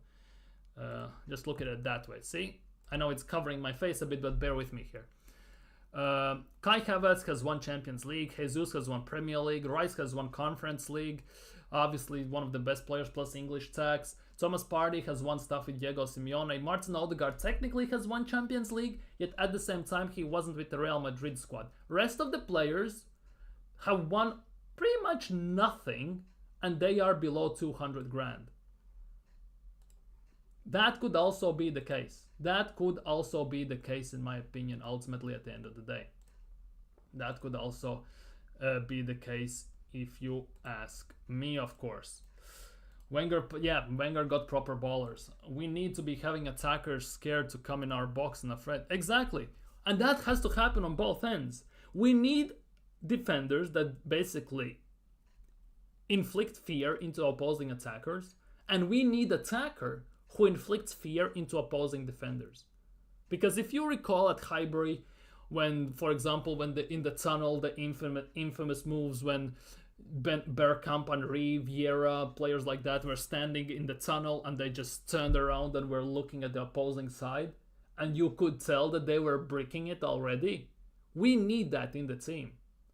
Just look at it that way. See? I know it's covering my face a bit, but bear with me here. Kai Havertz has won Champions League. Jesus has won Premier League. Rice has won Conference League. Obviously, one of the best players plus English tax. Thomas Partey has won stuff with Diego Simeone. Martin Odegaard technically has won Champions League, yet at the same time, he wasn't with the Real Madrid squad. Rest of the players have won pretty much nothing, and they are below 200 grand. That could also be the case. That could also be the case, in my opinion, ultimately at the end of the day. That could also be the case if you ask me, of course. Wenger got proper ballers. We need to be having attackers scared to come in our box and afraid. Exactly. And that has to happen on both ends. We need defenders that basically inflict fear into opposing attackers, and we need attacker who inflicts fear into opposing defenders. Because if you recall at Highbury, when, for example, in the tunnel, the infamous moves when Bergkamp and Vieira, players like that, were standing in the tunnel and they just turned around and were looking at the opposing side, and you could tell that they were bricking it already. We need that in the team.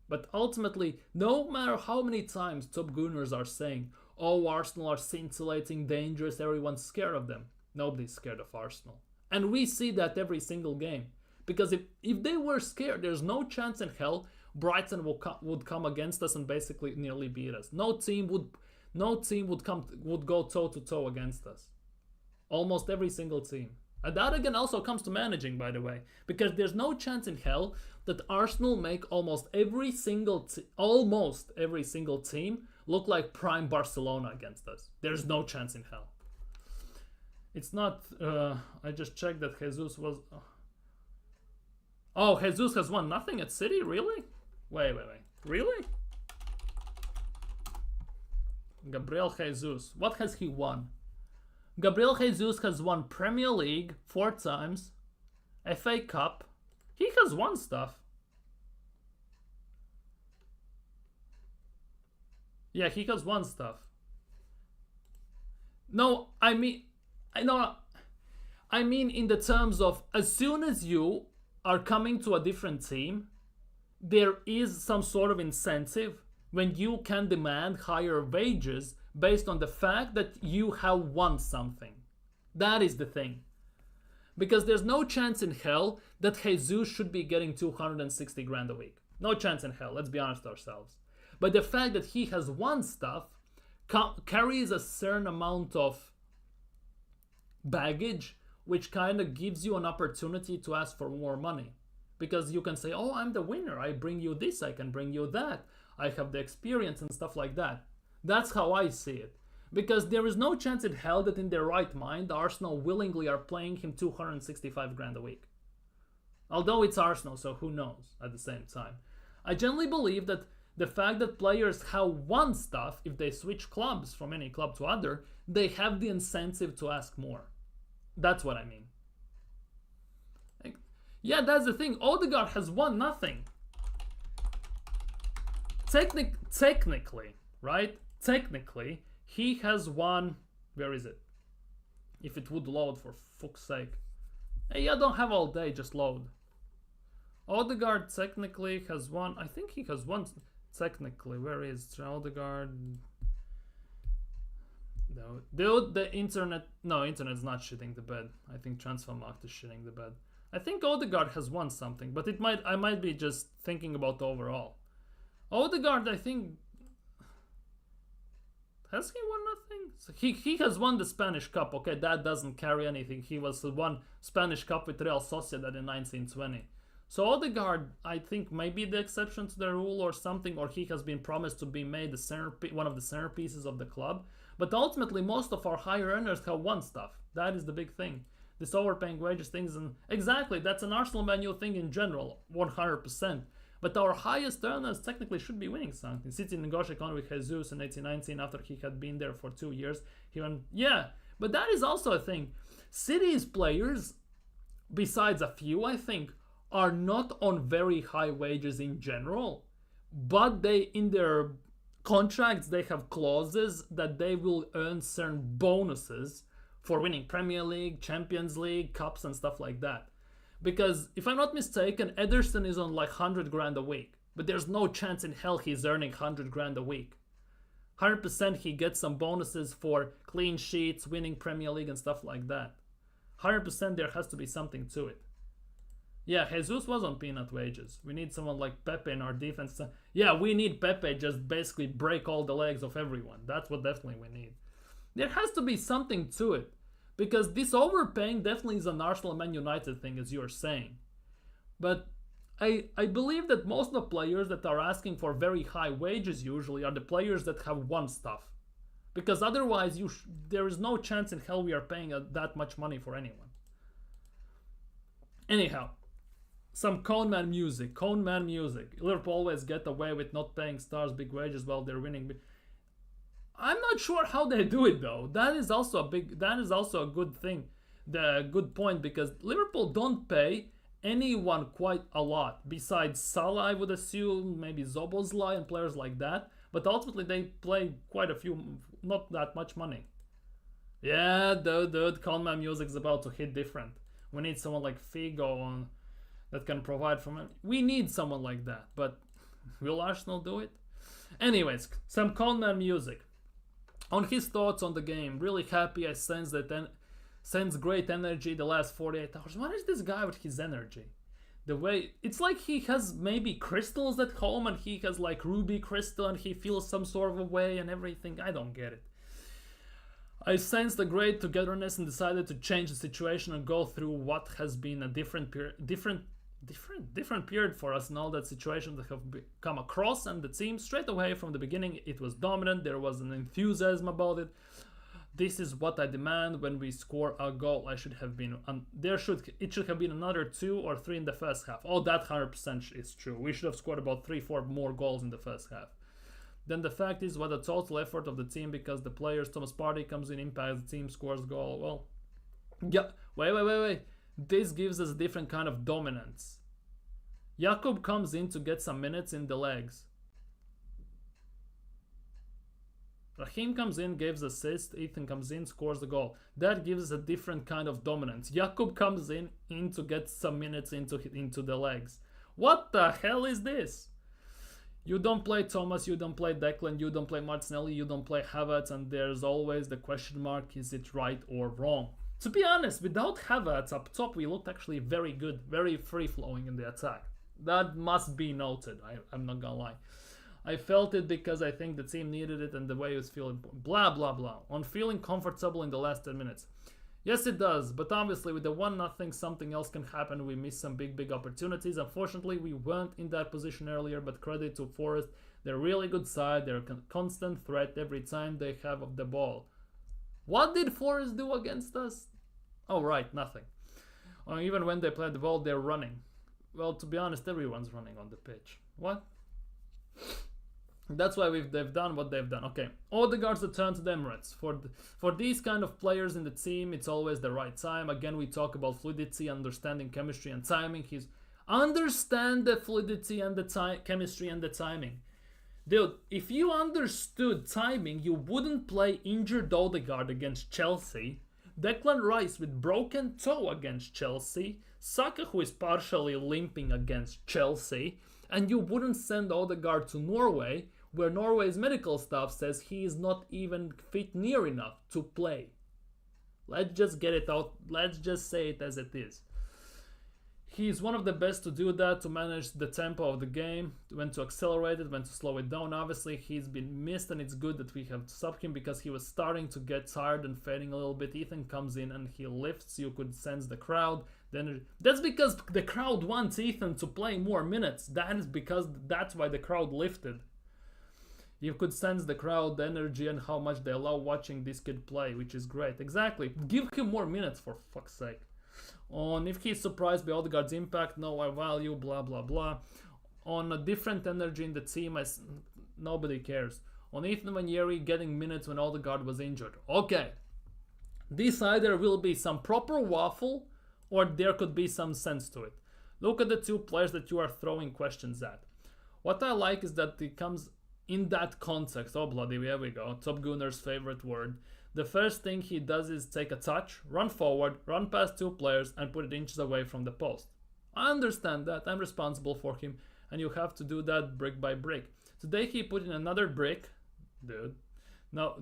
But ultimately, no matter how many times top gooners are saying, oh, Arsenal are scintillating, dangerous, everyone's scared of them. Nobody's scared of Arsenal. And we see that every single game. Because if they were scared, there's no chance in hell Brighton would come against us and basically nearly beat us. No team would go toe to toe against us. Almost every single team. And that again also comes to managing, by the way, because there's no chance in hell that Arsenal make almost every single team look like prime Barcelona against us. There's no chance in hell. It's not. I just checked that Jesus was. Oh, Jesus has won nothing at City? Really? Wait. Really? Gabriel Jesus. What has he won? Gabriel Jesus has won Premier League 4 times, FA Cup. He has won stuff. Yeah, he has won stuff. No, I mean in the terms of as soon as you are coming to a different team, there is some sort of incentive when you can demand higher wages based on the fact that you have won something. That is the thing. Because there's no chance in hell that Jesus should be getting 260 grand a week. No chance in hell, let's be honest with ourselves. But the fact that he has won stuff carries a certain amount of baggage, which kind of gives you an opportunity to ask for more money. Because you can say, oh, I'm the winner, I bring you this, I can bring you that, I have the experience and stuff like that. That's how I see it. Because there is no chance in hell that in their right mind, Arsenal willingly are paying him 265 grand a week. Although it's Arsenal, so who knows at the same time. I generally believe that the fact that players have won stuff, if they switch clubs from any club to other, they have the incentive to ask more. That's what I mean. Yeah, that's the thing. Odegaard has won nothing. Technically, right? Technically, he has won. Where is it? If it would load, for fuck's sake. Hey, I don't have all day, just load. Odegaard technically has won. I think he has won technically. Where is Odegaard? No, dude, the internet. No, internet's not shitting the bed. I think Transfermarkt is shitting the bed. I think Odegaard has won something, but I might be just thinking about the overall. Odegaard, I think, has he won nothing? So he has won the Spanish Cup. Okay, that doesn't carry anything. He was won Spanish Cup with Real Sociedad in 1920. So Odegaard, I think, may be the exception to the rule or something, or he has been promised to be made one of the centerpieces of the club. But ultimately, most of our higher earners have won stuff. That is the big thing. This overpaying wages things, and exactly, that's an Arsenal Man U thing in general, 100%. But our highest earners technically should be winning something. City negotiated with Jesus in 1819 after he had been there for 2 years. He went, yeah, but that is also a thing. City's players, besides a few, I think, are not on very high wages in general, but they, in their contracts, they have clauses that they will earn certain bonuses for winning Premier League, Champions League, Cups and stuff like that. Because, if I'm not mistaken, Ederson is on like 100 grand a week. But there's no chance in hell he's earning 100 grand a week. 100% he gets some bonuses for clean sheets, winning Premier League and stuff like that. 100% there has to be something to it. Yeah, Jesus was on peanut wages. We need someone like Pepe in our defense. Yeah, we need Pepe just basically break all the legs of everyone. That's what definitely we need. There has to be something to it. Because this overpaying definitely is an Arsenal and Man United thing, as you're saying. But I believe that most of the players that are asking for very high wages usually are the players that have won stuff. Because otherwise, there is no chance in hell we are paying that much money for anyone. Anyhow, some Coneman music. Coneman music. Liverpool always get away with not paying stars big wages while they're winning. I'm not sure how they do it though. That is also a good thing. The good point, because Liverpool don't pay anyone quite a lot. Besides Salah, I would assume, maybe Zoboszlai and players like that. But ultimately they play quite a few, not that much money. Yeah, dude, Coleman music is about to hit different. We need someone like Figo that can provide from it. We need someone like that, but will Arsenal do it? Anyways, some Coleman music. On his thoughts on the game, really happy. I sense great energy the last 48 hours. What is this guy with his energy? The way it's like he has maybe crystals at home and he has like ruby crystal and he feels some sort of a way and everything. I don't get it. I sensed a great togetherness and decided to change the situation and go through what has been a different period for us and all that situations that have come across, and the team straight away from the beginning it was dominant. There was an enthusiasm about it. This is what I demand when we score a goal. It should have been another 2 or 3 in the first half. Oh, that 100% is true. We should have scored about 3-4 more goals in the first half. then the fact is what the total effort of the team, because the players, Thomas Partey comes in, impacts the team, scores goal. Well, yeah, wait. This gives us a different kind of dominance. Jakub comes in to get some minutes in the legs. Raheem comes in, gives assist. Ethan comes in, scores the goal. That gives us a different kind of dominance. Jakub comes in to get some minutes into the legs. What the hell is this? You don't play Thomas, you don't play Declan, you don't play Martinelli, you don't play Havertz, and there's always the question mark, is it right or wrong? To be honest, without Havertz up top, we looked actually very good, very free-flowing in the attack. That must be noted, I'm not gonna lie. I felt it because I think the team needed it and the way it was feeling, blah, blah, blah. On feeling comfortable in the last 10 minutes. Yes, it does, but obviously with the 1-0, something else can happen. We missed some big opportunities. Unfortunately, we weren't in that position earlier, but credit to Forest. They're a really good side. They're a constant threat every time they have of the ball. What did Forest do against us? Oh, right, nothing. Even when they play the ball, they're running. Well, to be honest, everyone's running on the pitch. What? That's why they've done what they've done. Okay, Odegaard's return to the Emirates. For these kind of players in the team, it's always the right time. Again, we talk about fluidity, understanding chemistry and timing. Understand the fluidity and the chemistry and the timing. Dude, if you understood timing, you wouldn't play injured Odegaard against Chelsea, Declan Rice with broken toe against Chelsea, Saka who is partially limping against Chelsea, and you wouldn't send Odegaard to Norway, where Norway's medical staff says he is not even fit near enough to play. Let's just get it out. Let's just say it as it is. He's one of the best to do that, to manage the tempo of the game, when to accelerate it, when to slow it down. Obviously, he's been missed, and it's good that we have stopped him because he was starting to get tired and fading a little bit. Ethan comes in and he lifts. You could sense the crowd. Then that's because the crowd wants Ethan to play more minutes. That is because that's why the crowd lifted. You could sense the crowd, the energy, and how much they love watching this kid play, which is great. Exactly. Give him more minutes, for fuck's sake. On if he's surprised by Odegaard's impact, no, I value, blah, blah, blah. On a different energy in the team, nobody cares. On Ethan Nwaneri getting minutes when Odegaard was injured. Okay. This either will be some proper waffle, or there could be some sense to it. Look at the two players that you are throwing questions at. What I like is that it comes in that context. Oh, bloody, here we go. Top Gunner's favorite word. The first thing he does is take a touch, run forward, run past two players, and put it inches away from the post. I understand that. I'm responsible for him, and you have to do that brick by brick. Today he put in another brick. Dude. Now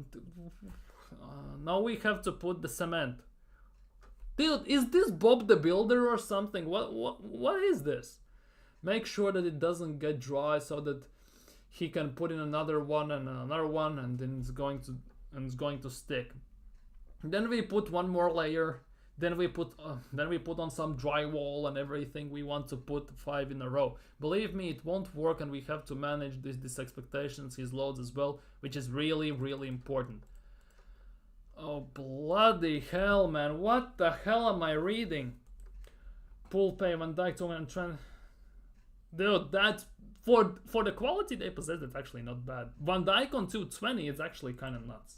we have to put the cement. Dude, is this Bob the Builder or something? What is this? Make sure that it doesn't get dry so that he can put in another one, and then it's going to stick. Then we put one more layer. Then we put on some drywall and everything. We want to put 5 in a row. Believe me, it won't work, and we have to manage these expectations, his loads as well, which is really, really important. Oh, bloody hell, man. What the hell am I reading? Pool pay, Van Dijk, Tony, and Trent. Dude, that's... For the quality they possess, it's actually not bad. Van Dijk on 220 is actually kind of nuts.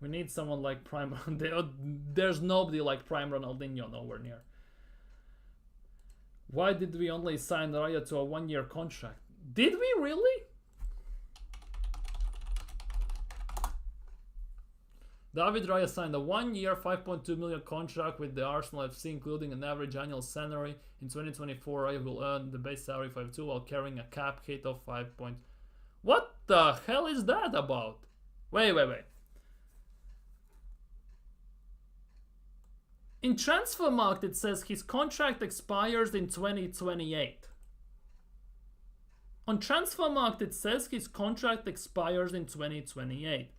We need someone like Prime... There's nobody like Prime Ronaldinho, nowhere near. Why did we only sign Raya to a 1-year contract? Did we really? David Raya signed a 1-year, 5.2 million contract with the Arsenal FC, including an average annual salary. In 2024, Raya will earn the base salary 5.2 while carrying a cap hit of 5. What the hell is that about? Wait. In Transfermarkt, it says his contract expires in 2028. On Transfermarkt, it says his contract expires in 2028.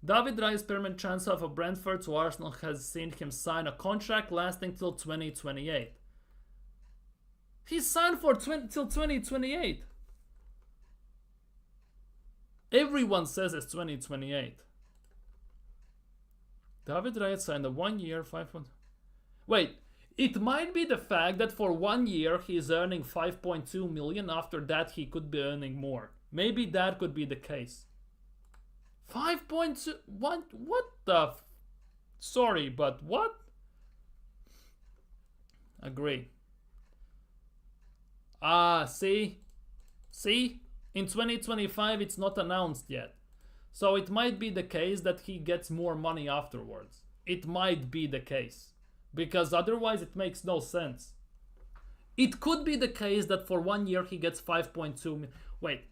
David Raya's permanent transfer from Brentford to Arsenal has seen him sign a contract lasting till 2028. He's signed for till 2028. Everyone says it's 2028. David Raya signed a 1-year, 5. Wait, it might be the fact that for 1 year he is earning 5.2 million. After that he could be earning more. Maybe that could be the case. 5.2. What the? Sorry, but what? Agree. See? In 2025, it's not announced yet. So it might be the case that he gets more money afterwards. It might be the case. Because otherwise it makes no sense. It could be the case that for 1 year he gets 5.2 million. Wait.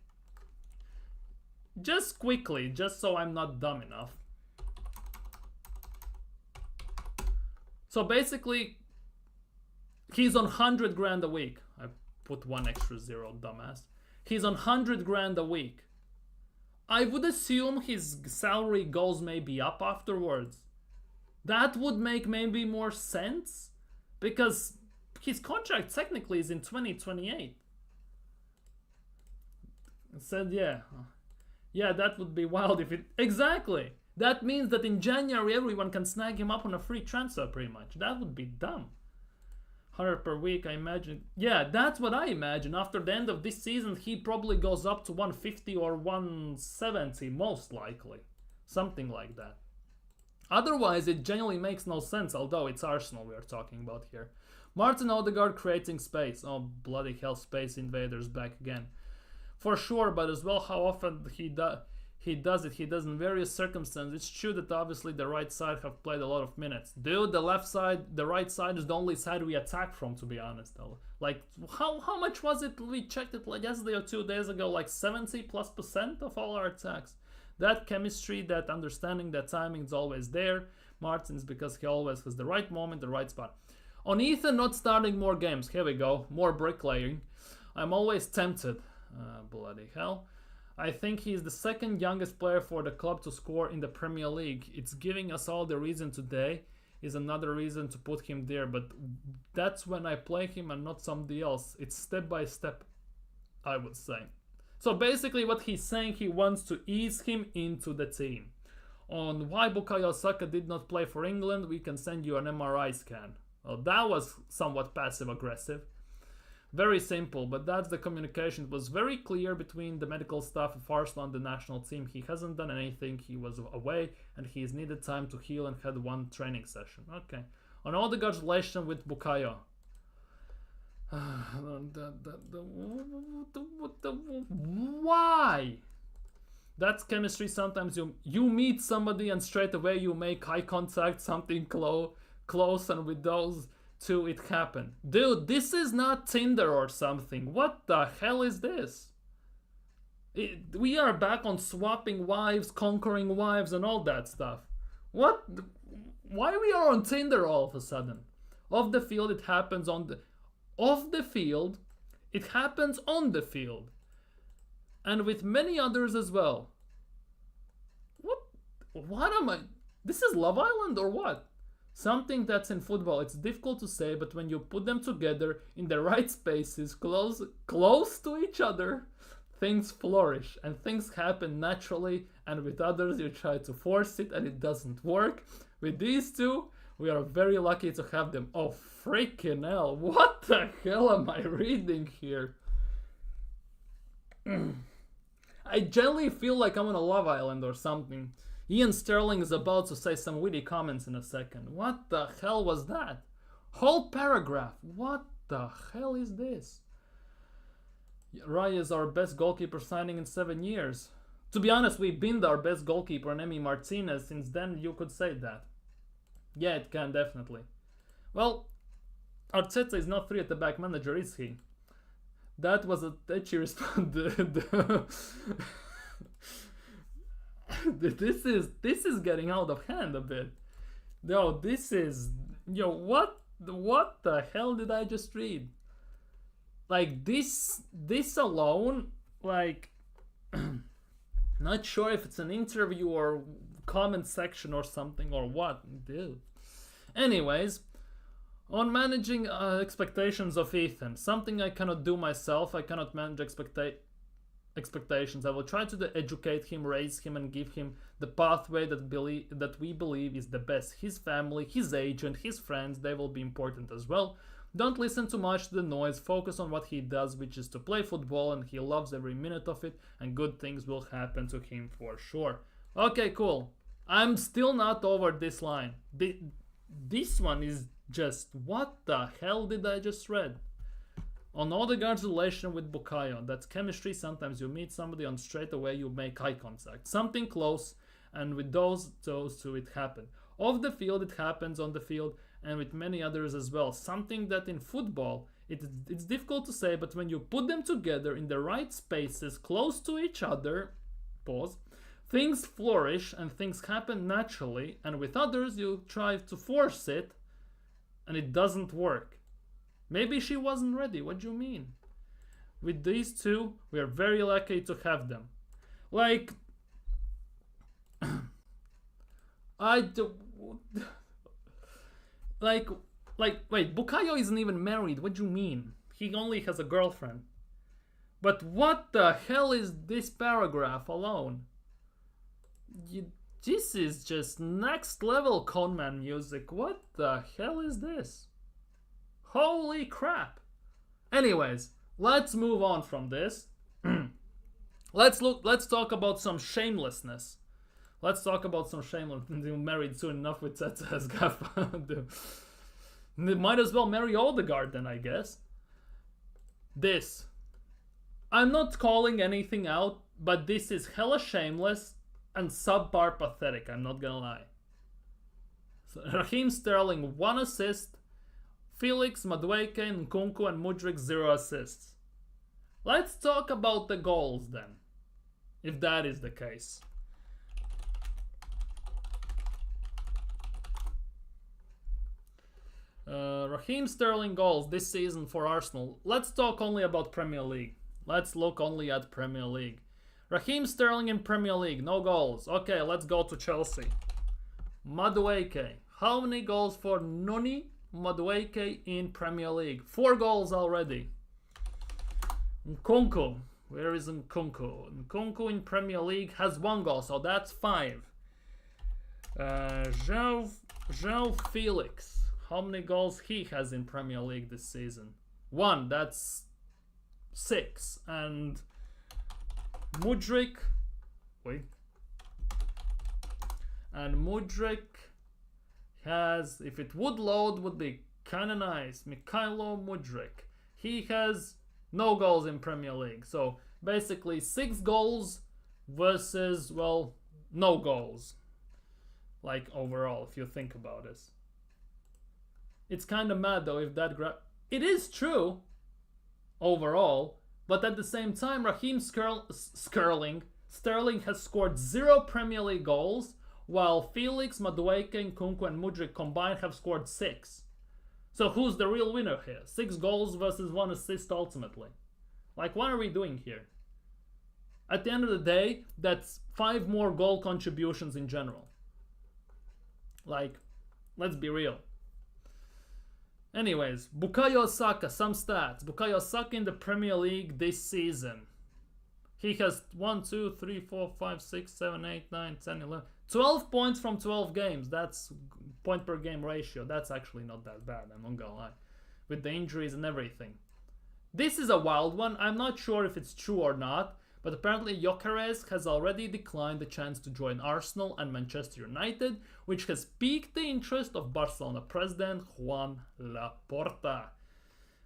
Just quickly, just so I'm not dumb enough. So basically, he's on 100 grand a week. I put one extra zero, dumbass. He's on 100 grand a week. I would assume his salary goes maybe up afterwards. That would make maybe more sense, because his contract technically is in 2028. I said, yeah, that would be wild if it... Exactly. That means that in January everyone can snag him up on a free transfer pretty much. That would be dumb. 100 per week, I imagine. Yeah, that's what I imagine. After the end of this season, he probably goes up to 150 or 170, most likely. Something like that. Otherwise, it genuinely makes no sense, although it's Arsenal we are talking about here. Martin Odegaard creating space. Oh, bloody hell, Space Invaders back again. For sure, but as well how often he does it. He does in various circumstances. It's true that obviously the right side have played a lot of minutes. Dude, the right side is the only side we attack from, to be honest. Like, how much was it? We checked it like yesterday or 2 days ago, like 70+% of all our attacks. That chemistry, that understanding, that timing is always there. Martin's because he always has the right moment, the right spot. On Ethan not starting more games. Here we go. More bricklaying. I'm always tempted. Bloody hell. I think he's the second youngest player for the club to score in the Premier League. It's giving us all the reason today is another reason to put him there. But that's when I play him and not somebody else. It's step by step, I would say. So basically what he's saying, he wants to ease him into the team. On why Bukayo Saka did not play for England, we can send you an MRI scan. Well, that was somewhat passive-aggressive. Very simple, but that's the communication. It was very clear between the medical staff of Arsenal and the national team. He hasn't done anything, he was away, and he's needed time to heal and had one training session. Okay. On Odegaard's relation with Bukayo. Why? That's chemistry. Sometimes you meet somebody and straight away you make eye contact, something close, and with those two it happened. Dude, this is not Tinder or something. What the hell is this? We are back on swapping wives, conquering wives, and all that stuff. What? Why we are on Tinder all of a sudden? Off the field it happens on the... Off the field, it happens on the field. And with many others as well. What am I... This is Love Island or what? Something that's in football. It's difficult to say, but when you put them together in the right spaces, close to each other, things flourish and things happen naturally. And with others, you try to force it and it doesn't work. With these two, we are very lucky to have them. Oh, freaking hell. What the hell am I reading here? I generally feel like I'm on a Love Island or something. Ian Sterling is about to say some witty comments in a second. What the hell was that? Whole paragraph. What the hell is this? Raya is our best goalkeeper signing in 7 years. To be honest, we've been our best goalkeeper, Emi Martinez. Since then, you could say that. Yeah, it can, definitely. Well, Arteta is not 3 at the back manager, is he? That was a touchy response. This is getting out of hand a bit. Yo, this is... Yo, what the hell did I just read? Like, this alone, like... Not sure if it's an interview or comment section or something or what. Dude. Anyways, on managing expectations of Ethan, something I cannot do myself. I cannot manage expectations. I will try to educate him, raise him, and give him the pathway that we believe is the best. His family, his agent, his friends, they will be important as well. Don't listen too much to the noise. Focus on what he does, which is to play football, and he loves every minute of it, and good things will happen to him for sure. Okay, cool. I'm still not over this line. This one is just, what the hell did I just read? On Odegaard's relation with Bukayo, that's chemistry. Sometimes you meet somebody and straight away you make eye contact. Something close, and with those two it happened. Off the field it happens, on the field, and with many others as well. Something that in football, it's difficult to say, but when you put them together in the right spaces, close to each other, pause, things flourish and things happen naturally, and with others you try to force it, and it doesn't work. Maybe she wasn't ready. What do you mean? With these two, we are very lucky to have them. Like, I do. Like, wait, Bukayo isn't even married. What do you mean? He only has a girlfriend. But what the hell is this paragraph alone? This is just next level conman music. What the hell is this? Holy crap. Anyways, let's move on from this. Let's talk about some shamelessness. Let's talk about some shamelessness. You married soon enough with Tsetsa's Gaffa. Might as well marry Odegaard then, I guess. This. I'm not calling anything out, but this is hella shameless and subpar pathetic, I'm not gonna lie. So, Raheem Sterling 1 assist, Felix, Madueke, Nkunku and Mudryk 0 assists. Let's talk about the goals then, if that is the case. Raheem Sterling goals this season for Arsenal. Let's talk only about Premier League. Let's look only at Premier League. Raheem Sterling in Premier League, no goals. Okay, let's go to Chelsea. Madueke. How many goals for Noni Madueke in Premier League? 4 goals already. Nkunku. Where is Nkunku? Nkunku in Premier League has 1 goal, so that's 5. João Felix. How many goals he has in Premier League this season? 1, that's 6. And Mudryk. Wait. And Mudryk has, if it would load, would be kind of nice. Mikhailo Mudryk. He has no goals in Premier League. So basically 6 goals versus, well, no goals. Like overall, if you think about this. It's kind of mad though if that it is true overall, but at the same time Raheem Sterling has scored 0 Premier League goals, while Felix, Madueke, Nkunku and Mudryk combined have scored 6. So who's the real winner here? 6 goals versus 1 assist ultimately. Like, what are we doing here? At the end of the day, that's 5 more goal contributions in general. Like, let's be real. Anyways, Bukayo Saka, some stats. Bukayo Saka in the Premier League this season. He has 1, 2, 3, 4, 5, 6, 7, 8, 9, 10, 11. 12 points from 12 games. That's point per game ratio. That's actually not that bad, I'm not gonna lie. With the injuries and everything. This is a wild one. I'm not sure if it's true or not, but apparently Gyökeres has already declined the chance to join Arsenal and Manchester United, which has piqued the interest of Barcelona president Juan Laporta.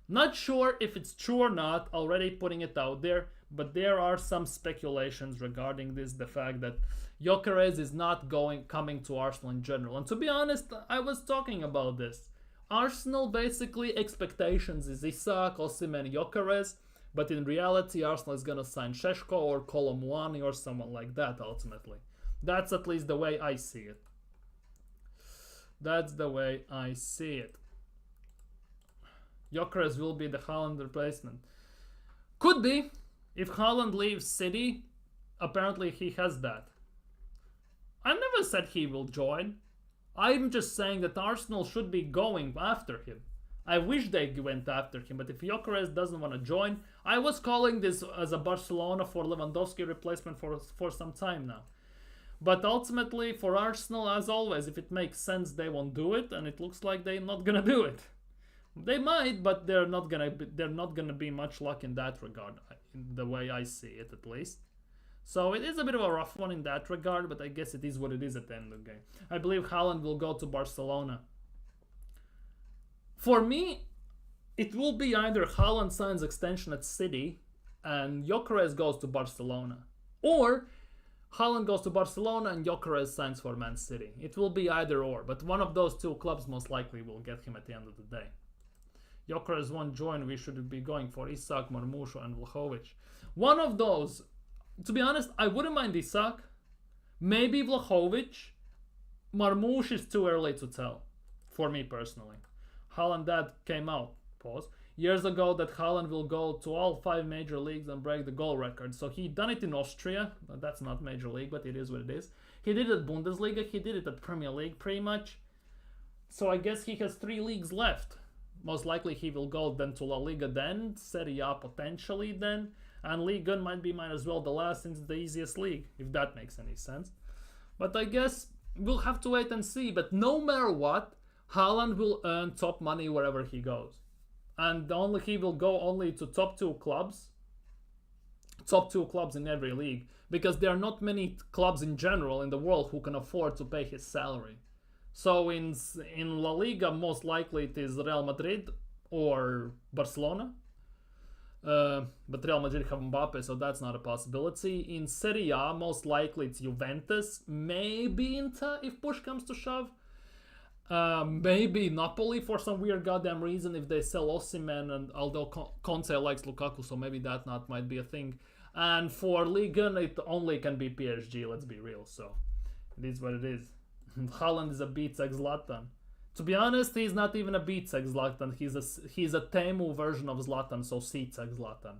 Not sure if it's true or not, already putting it out there, but there are some speculations regarding this, the fact that Gyökeres is not coming to Arsenal in general. And to be honest, I was talking about this. Arsenal basically expectations is Isak, Osimhen, Gyökeres, but in reality Arsenal is gonna sign Šeško or Kolo Muani or someone like that ultimately. That's at least the way I see it. That's the way I see it. Gyökeres will be the Haaland replacement. Could be. If Haaland leaves City, apparently he has that. I've never said he will join. I'm just saying that Arsenal should be going after him. I wish they went after him, but if Gyökeres doesn't want to join, I was calling this as a Barcelona for Lewandowski replacement for some time now. But ultimately, for Arsenal, as always, if it makes sense, they won't do it, and it looks like they're not gonna do it. They might, but they're not gonna be much luck in that regard, in the way I see it at least. So it is a bit of a rough one in that regard, but I guess it is what it is at the end of the game. I believe Haaland will go to Barcelona. For me, it will be either Haaland signs extension at City and Gyökeres goes to Barcelona, or Haaland goes to Barcelona and Gyökeres signs for Man City. It will be either or, but one of those two clubs most likely will get him at the end of the day. Gyökeres won't join, we should be going for Isak, Marmoush and Vlahovic. One of those, to be honest, I wouldn't mind Isak. Maybe Vlahovic. Marmoush is too early to tell, for me personally. Haaland that came out, pause, years ago that Haaland will go to all 5 major leagues and break the goal record. So he done it in Austria. That's not major league, but it is what it is. He did it at Bundesliga. He did it at Premier League pretty much. So I guess he has 3 leagues left. Most likely he will go then to La Liga then, Serie A potentially then, and Ligue 1 might as well the last since it's the easiest league, if that makes any sense. But I guess we'll have to wait and see. But no matter what, Haaland will earn top money wherever he goes. And he will go only to top 2 clubs in every league, because there are not many clubs in general in the world who can afford to pay his salary. So in La Liga, most likely it is Real Madrid or Barcelona. But Real Madrid have Mbappe, so that's not a possibility. In Serie A, most likely it's Juventus, maybe Inter if push comes to shove. Maybe Napoli for some weird goddamn reason if they sell Osimhen, and although Conte likes Lukaku, so maybe that not might be a thing. And for Ligue 1, it only can be PSG, let's be real, so it is what it is. Haaland is a beat-sex Zlatan. To be honest, he's not even a beat-sex Zlatan, he's a Temu version of Zlatan, so seat-sex Zlatan.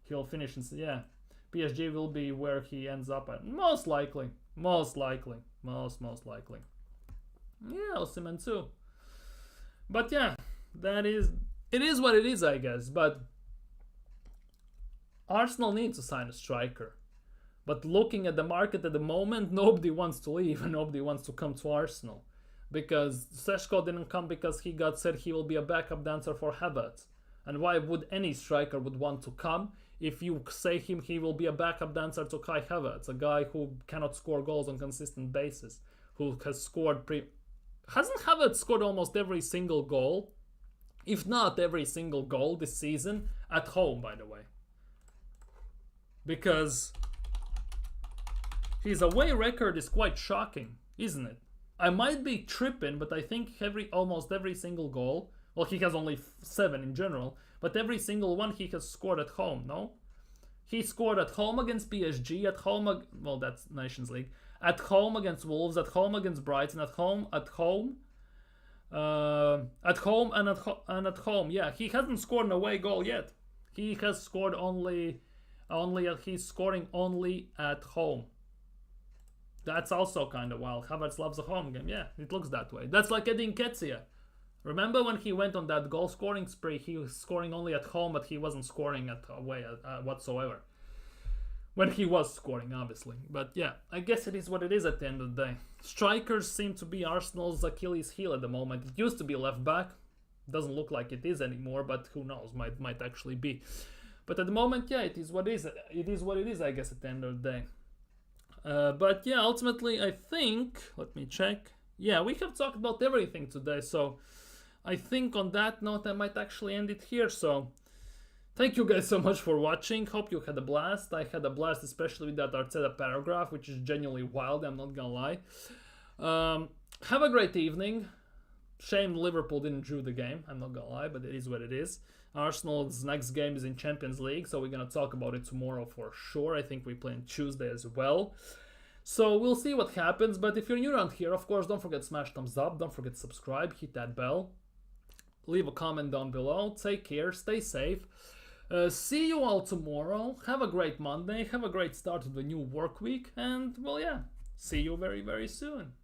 He'll finish and say, yeah, PSG will be where he ends up at. Most likely. Most likely. Most likely. Yeah, Osimhen too. But yeah, it is what it is, I guess. But Arsenal needs to sign a striker. But looking at the market at the moment, nobody wants to leave and nobody wants to come to Arsenal. Because Seško didn't come because he got said he will be a backup dancer for Havertz. And why would any striker would want to come if you say he will be a backup dancer to Kai Havertz, a guy who cannot score goals on a consistent basis, who has scored Hasn't Havertz scored almost every single goal, if not every single goal this season, at home, by the way? Because his away record is quite shocking, isn't it? I might be tripping, but I think almost every single goal, well, he has only 7 in general, but every single one he has scored at home, no? He scored at home against PSG, at home, well, that's Nations League, at home against Wolves, at home against Brighton, at home, and at home. Yeah, he hasn't scored an away goal yet. He has scored he's scoring only at home. That's also kind of wild. Havertz loves a home game. Yeah, it looks that way. That's like Edin Nketiah. Remember when he went on that goal scoring spree? He was scoring only at home, but he wasn't scoring at away whatsoever. When he was scoring, obviously. But yeah, I guess it is what it is at the end of the day. Strikers seem to be Arsenal's Achilles heel at the moment. It used to be left back. Doesn't look like it is anymore, but who knows, might actually be. But at the moment, yeah, it is what it is. It is what it is, I guess, at the end of the day. But yeah, ultimately, I think, let me check. Yeah, we have talked about everything today, so I think on that note, I might actually end it here. So thank you guys so much for watching. Hope you had a blast. I had a blast, especially with that Arteta paragraph, which is genuinely wild, I'm not gonna lie. Have a great evening. Shame Liverpool didn't drew the game, I'm not gonna lie, but it is what it is. Arsenal's next game is in Champions League, so we're gonna talk about it tomorrow for sure. I think we play on Tuesday as well. So we'll see what happens, but if you're new around here, of course, don't forget to smash thumbs up, don't forget to subscribe, hit that bell, leave a comment down below, take care, stay safe. See you all tomorrow, have a great Monday, have a great start of the new work week, and well, yeah, see you very, very soon.